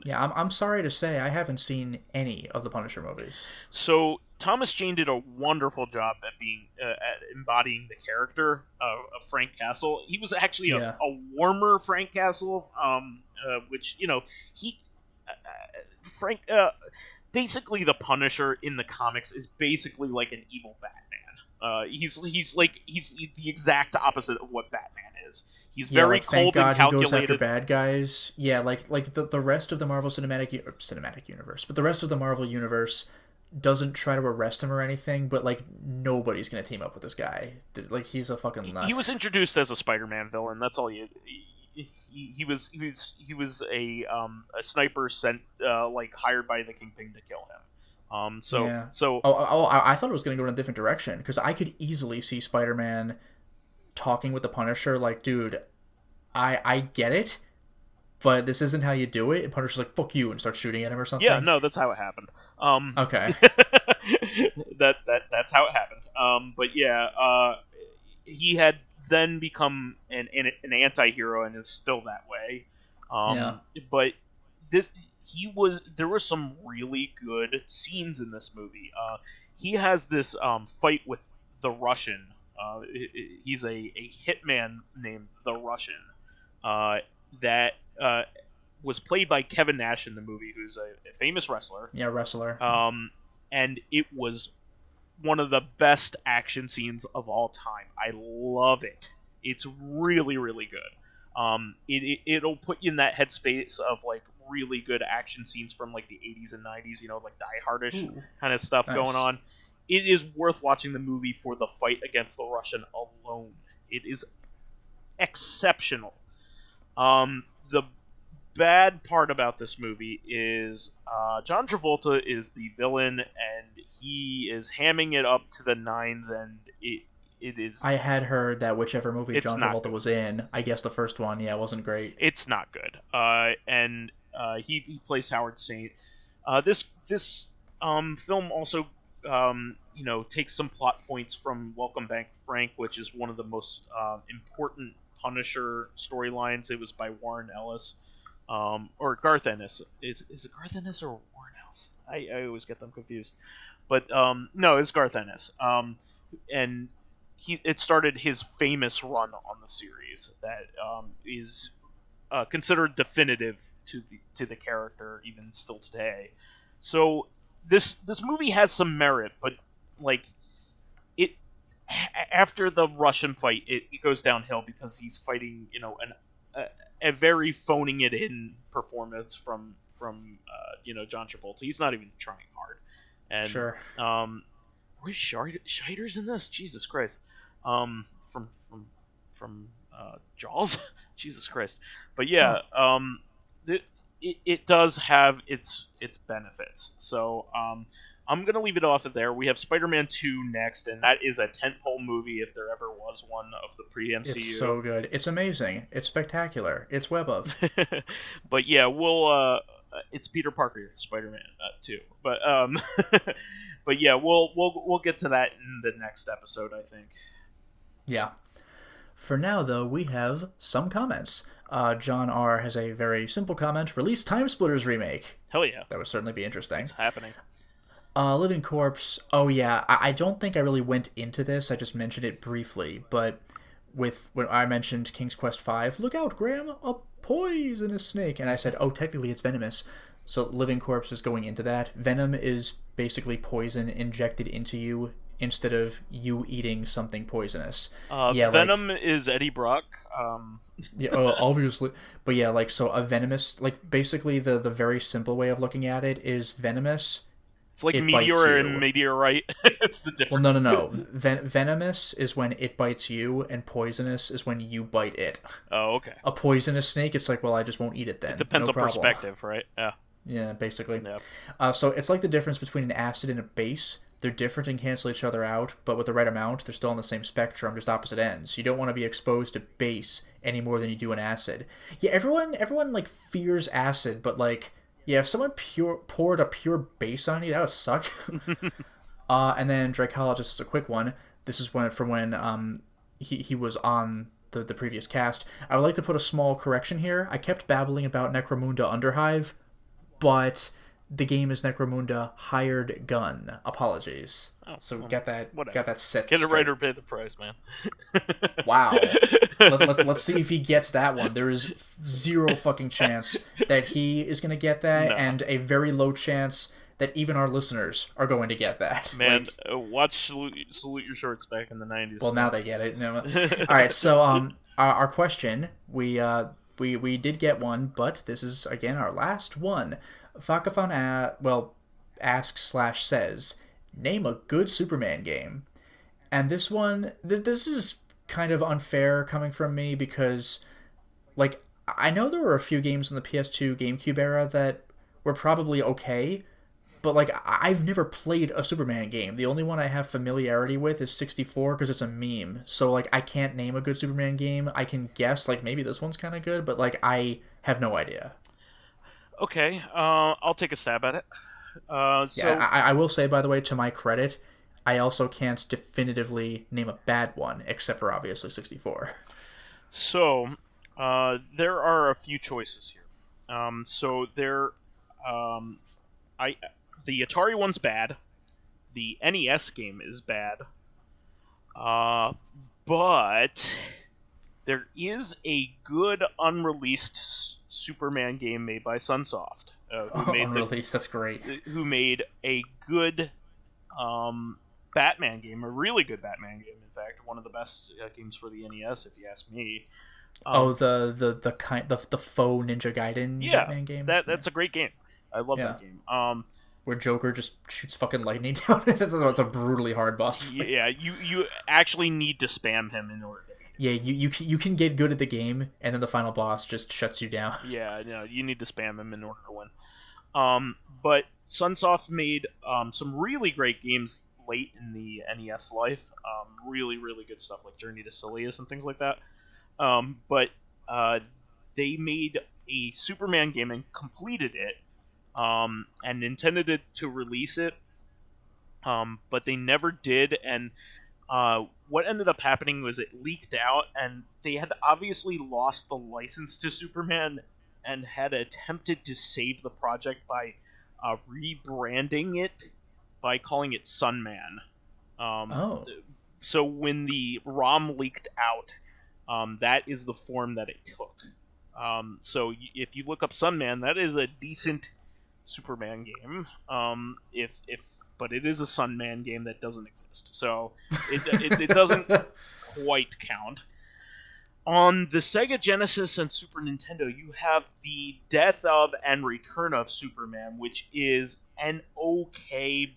Yeah, I'm sorry to say I haven't seen any of the Punisher movies.
So Thomas Jane did a wonderful job at being at embodying the character of Frank Castle. He was actually a warmer Frank Castle, which he Frank. Basically, the Punisher in the comics is basically like an evil Batman. He's the exact opposite of what Batman is. He's very cold and calculated. He goes after
bad guys. Yeah, the rest of the Marvel cinematic universe, but the rest of the Marvel universe doesn't try to arrest him or anything. But nobody's gonna team up with this guy. He's a fucking nut.
He was introduced as a Spider-Man villain. That's all he was a sniper sent hired by the Kingpin to kill him.
I thought it was going to go in a different direction, because I could easily see Spider-Man talking with the Punisher like, dude, I get it, but this isn't how you do it. And Punisher's like, fuck you, and starts shooting at him or something.
Yeah, no, that's how it happened.
Okay.
That's how it happened. But yeah, he had then become an anti-hero and is still that way. But there were some really good scenes in this movie. He has this fight with the Russian. He's a hitman named the Russian that was played by Kevin Nash in the movie, who's a famous wrestler.
Yeah, wrestler.
And it was one of the best action scenes of all time. I love it. It's really, really good. It'll put you in that headspace of like really good action scenes from like the 80s and 90s, like Die Hardish kind of stuff going on. It is worth watching the movie for the fight against the Russian alone. It is exceptional. The bad part about this movie is John Travolta is the villain, and he is hamming it up to the nines, and it is...
I had heard that whichever movie John Travolta was in, I guess the first one, wasn't great.
It's not good. And he plays Howard Saint. This film also takes some plot points from Welcome Back Frank, which is one of the most important Punisher storylines. It was by Warren Ellis. Or Garth Ennis. Is it Garth Ennis or Warren Ellis? I always get them confused. But no, it's Garth Ennis. And it started his famous run on the series that is considered definitive to the character even still today. So this movie has some merit, but like it after the Russian fight, it goes downhill because he's fighting a very phoning it in performance from John Travolta. He's not even trying hard. And
sure.
Where's Scheider's in this? Jesus Christ. From Jaws. Jesus Christ. But yeah, it does have its benefits. So I'm gonna leave it off of there. We have Spider-Man 2 next, and that is a tentpole movie if there ever was one of the pre-MCU.
It's so good. It's amazing. It's spectacular. It's web of.
But yeah, it's Peter Parker Spider-Man 2. But but yeah, we'll get to that in the next episode, I think.
Yeah. For now, though, we have some comments. John R. has a very simple comment. Release Time Splitters remake.
Hell yeah.
That would certainly be interesting.
It's happening.
Living Corpse. Oh yeah, I don't think I really went into this. I just mentioned it briefly. But when I mentioned King's Quest V, look out, Graham, a poisonous snake. And I said, oh, technically it's venomous. So Living Corpse is going into that. Venom is basically poison injected into you instead of you eating something poisonous.
Venom is Eddie Brock.
Yeah, obviously. But yeah, so a venomous, basically the very simple way of looking at it is venomous.
It's like meteor and meteorite. It's the difference.
Well, no. Venomous is when it bites you, and poisonous is when you bite it.
Oh, okay.
A poisonous snake, it's like, well, I just won't eat it then.
It depends on perspective, right? Yeah.
Yeah, basically.
Yeah.
So it's like the difference between an acid and a base. They're different and cancel each other out, but with the right amount, they're still on the same spectrum, just opposite ends. You don't want to be exposed to base any more than you do an acid. Yeah, everyone fears acid, but yeah, if someone poured a pure base on you, that would suck. And then Dracologist is a quick one. This is from when he was on the previous cast. I would like to put a small correction here. I kept babbling about Necromunda Underhive, but the game is Necromunda Hired Gun. Apologies.
Oh,
so got that set.
Get it right or pay the price, man.
Wow. Let's see if he gets that one. There is zero fucking chance that he is going to get that, and a very low chance that even our listeners are going to get that.
Man, watch Salute Your Shorts back in the 90s.
Well, now they get it. No. All right, so our question, we did get one, but this is, again, our last one. Fakafon asks/says, name a good Superman game. And this one, this is kind of unfair coming from me because, I know there were a few games in the PS2 GameCube era that were probably okay, But like, I've never played a Superman game. The only one I have familiarity with is 64 because it's a meme. So like, I can't name a good Superman game. I can guess like maybe this one's kind of good, but like I have no idea.
Okay, I'll take a stab at it.
Yeah, I will say, by the way, to my credit, I also can't definitively name a bad one, except for obviously 64.
So, there are a few choices here. The Atari one's bad. The NES game is bad. But there is a good unreleased Superman game made by Sunsoft.
Unreleased, that's great.
Who made a good Batman game, a really good Batman game. In fact, one of the best games for the NES, if you ask me.
The faux Ninja Gaiden Batman game.
That's a great game. I love that game.
Where Joker just shoots fucking lightning down. It's a brutally hard boss fight.
Yeah, you actually need to spam him in order to beat him.
Yeah, you can get good at the game, and then the final boss just shuts you down.
Yeah, no, you need to spam him in order to win. But Sunsoft made some really great games late in the NES life. Really, really good stuff like Journey to Silius and things like that. But they made a Superman game and completed it, and intended to release it, but they never did. And what ended up happening was it leaked out, and they had obviously lost the license to Superman and had attempted to save the project by rebranding it by calling it Sunman. So when the ROM leaked out, that is the form that it took. So if you look up Sunman, that is a decent Superman game. But it is a Sunman game that doesn't exist, so it doesn't quite count. On the Sega Genesis and Super Nintendo, you have the Death of and Return of Superman, which is an okay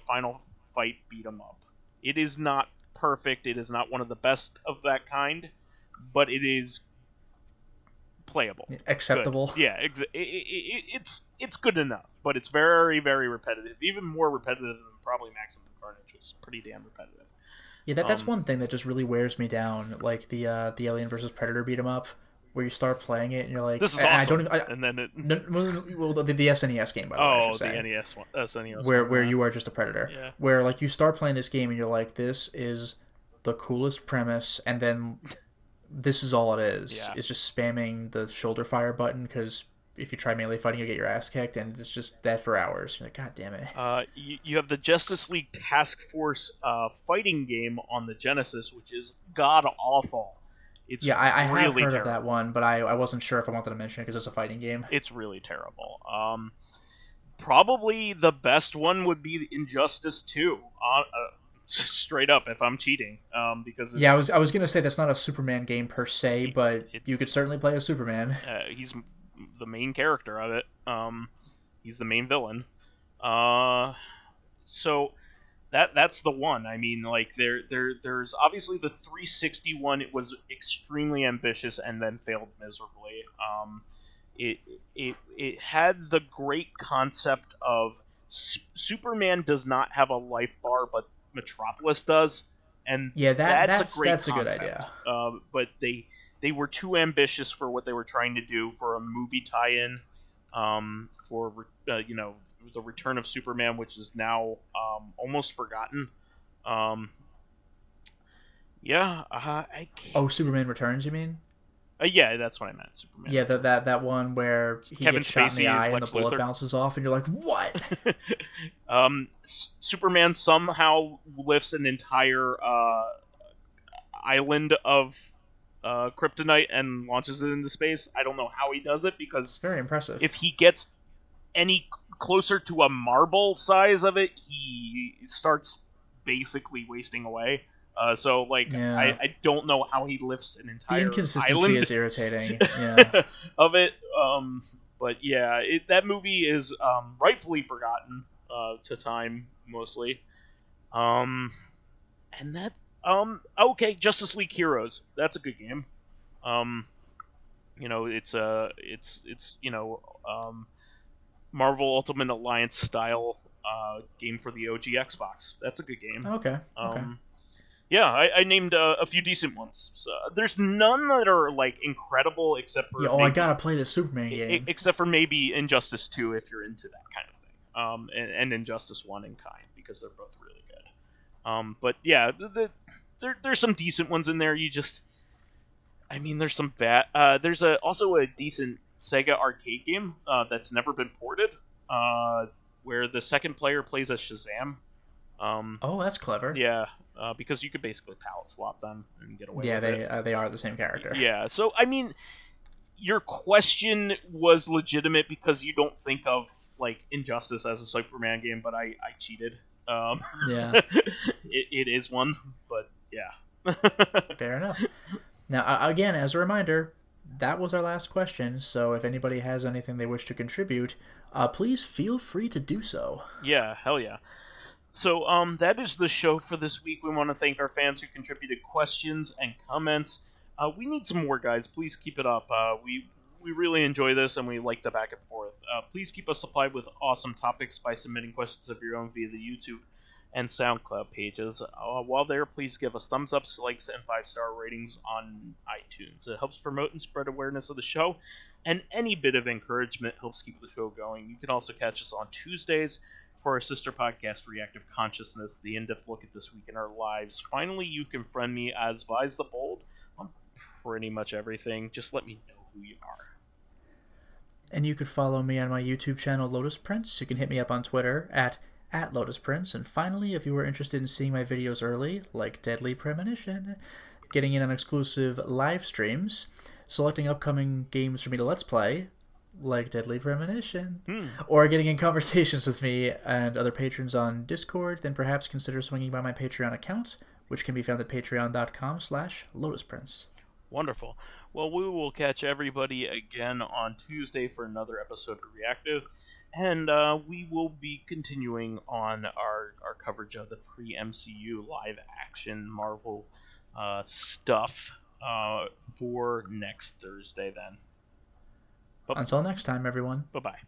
Final Fight beat 'em up. It is not perfect. It is not one of the best of that kind, but it is playable,
acceptable.
Good. Yeah, it's good enough, but it's very, very repetitive. Even more repetitive than probably Maximum Carnage, which is pretty damn repetitive.
Yeah, that's one thing that just really wears me down. Like the Alien vs Predator beat 'em up, where you start playing it and you're like,
"This is awesome,"
and then the SNES game, by the way. I should say.
The NES one, SNES
where you are just a predator.
Yeah.
Where like you start playing this game and you're like, this is the coolest premise, and then this is all it is.
Yeah.
It's just spamming the shoulder fire button, because if you try melee fighting, you get your ass kicked, and it's just that for hours. You're like, God damn it.
You have the Justice League Task Force fighting game on the Genesis, which is god awful. It's
I
really
have heard
terrible.
of that one, but I wasn't sure if I wanted to mention it because it's a fighting game.
It's really terrible. Probably the best one would be Injustice 2. Straight up, if I'm cheating, because
I was gonna say that's not a Superman game per se, but you could certainly play a Superman.
He's the main character of it. He's the main villain. So that's the one. I mean, like there's obviously the 360 one. It was extremely ambitious and then failed miserably. It had the great concept of Superman does not have a life bar, but Metropolis does, and that's a great concept.
A good idea.
But they were too ambitious for what they were trying to do for a movie tie-in, for the Return of Superman, which is now almost forgotten. I can't...
Superman Returns, you mean?
Yeah, that's what I meant. Superman.
Yeah, that one where he
Kevin
gets shot in the
Spacey
eye and the
Lex
bullet
Luthor.
bounces off, and you're like, what?
Superman somehow lifts an entire island of kryptonite and launches it into space. I don't know how he does it, because
it's very impressive.
If he gets any closer to a marble size of it, he starts basically wasting away. I don't know how he lifts an entire island.
The inconsistency is irritating. Yeah.
of it. But yeah, that movie is rightfully forgotten to time mostly. And that okay, Justice League Heroes. That's a good game. Marvel Ultimate Alliance style game for the OG Xbox. That's a good game.
Okay.
Yeah, I named a few decent ones. So, there's none that are like incredible, except for
I gotta play the Superman game.
Except for maybe Injustice 2 if you're into that kind of thing, and Injustice 1 in kind, because they're both really good. But yeah, there's some decent ones in there. There's some bad. There's also a decent Sega arcade game that's never been ported, where the second player plays as Shazam.
That's clever.
Yeah, because you could basically palette swap them and get away with
it. Yeah, they are the same character.
Yeah, so, your question was legitimate because you don't think of, like, Injustice as a Superman game, but I cheated.
Yeah.
it is one, but yeah.
Fair enough. Now, again, as a reminder, that was our last question, so if anybody has anything they wish to contribute, please feel free to do so.
Yeah, hell yeah. So, that is the show for this week. We want to thank our fans who contributed questions and comments. We need some more, guys. Please keep it up. We really enjoy this, and we like the back and forth. Please keep us supplied with awesome topics by submitting questions of your own via the YouTube and SoundCloud pages. While there, please give us thumbs ups, likes, and 5-star ratings on iTunes. It helps promote and spread awareness of the show, and any bit of encouragement helps keep the show going. You can also catch us on Tuesdays for our sister podcast, Reactive Consciousness, the in-depth look at this week in our lives. Finally, you can friend me as vysethebold on pretty much everything. Just let me know who you are.
And you could follow me on my YouTube channel, Lotus Prince. You can hit me up on Twitter at Lotus Prince. And finally, if you are interested in seeing my videos early, like Deadly Premonition, getting in on exclusive live streams, selecting upcoming games for me to Let's Play, like Deadly Premonition, or getting in conversations with me and other patrons on Discord, then perhaps consider swinging by my Patreon account, which can be found at patreon.com/LotusPrince.
Wonderful. Well, we will catch everybody again on Tuesday for another episode of Reactive, and we will be continuing on our coverage of the Pre-MCU live-action Marvel stuff for next Thursday then.
Until next time, everyone.
Bye-bye.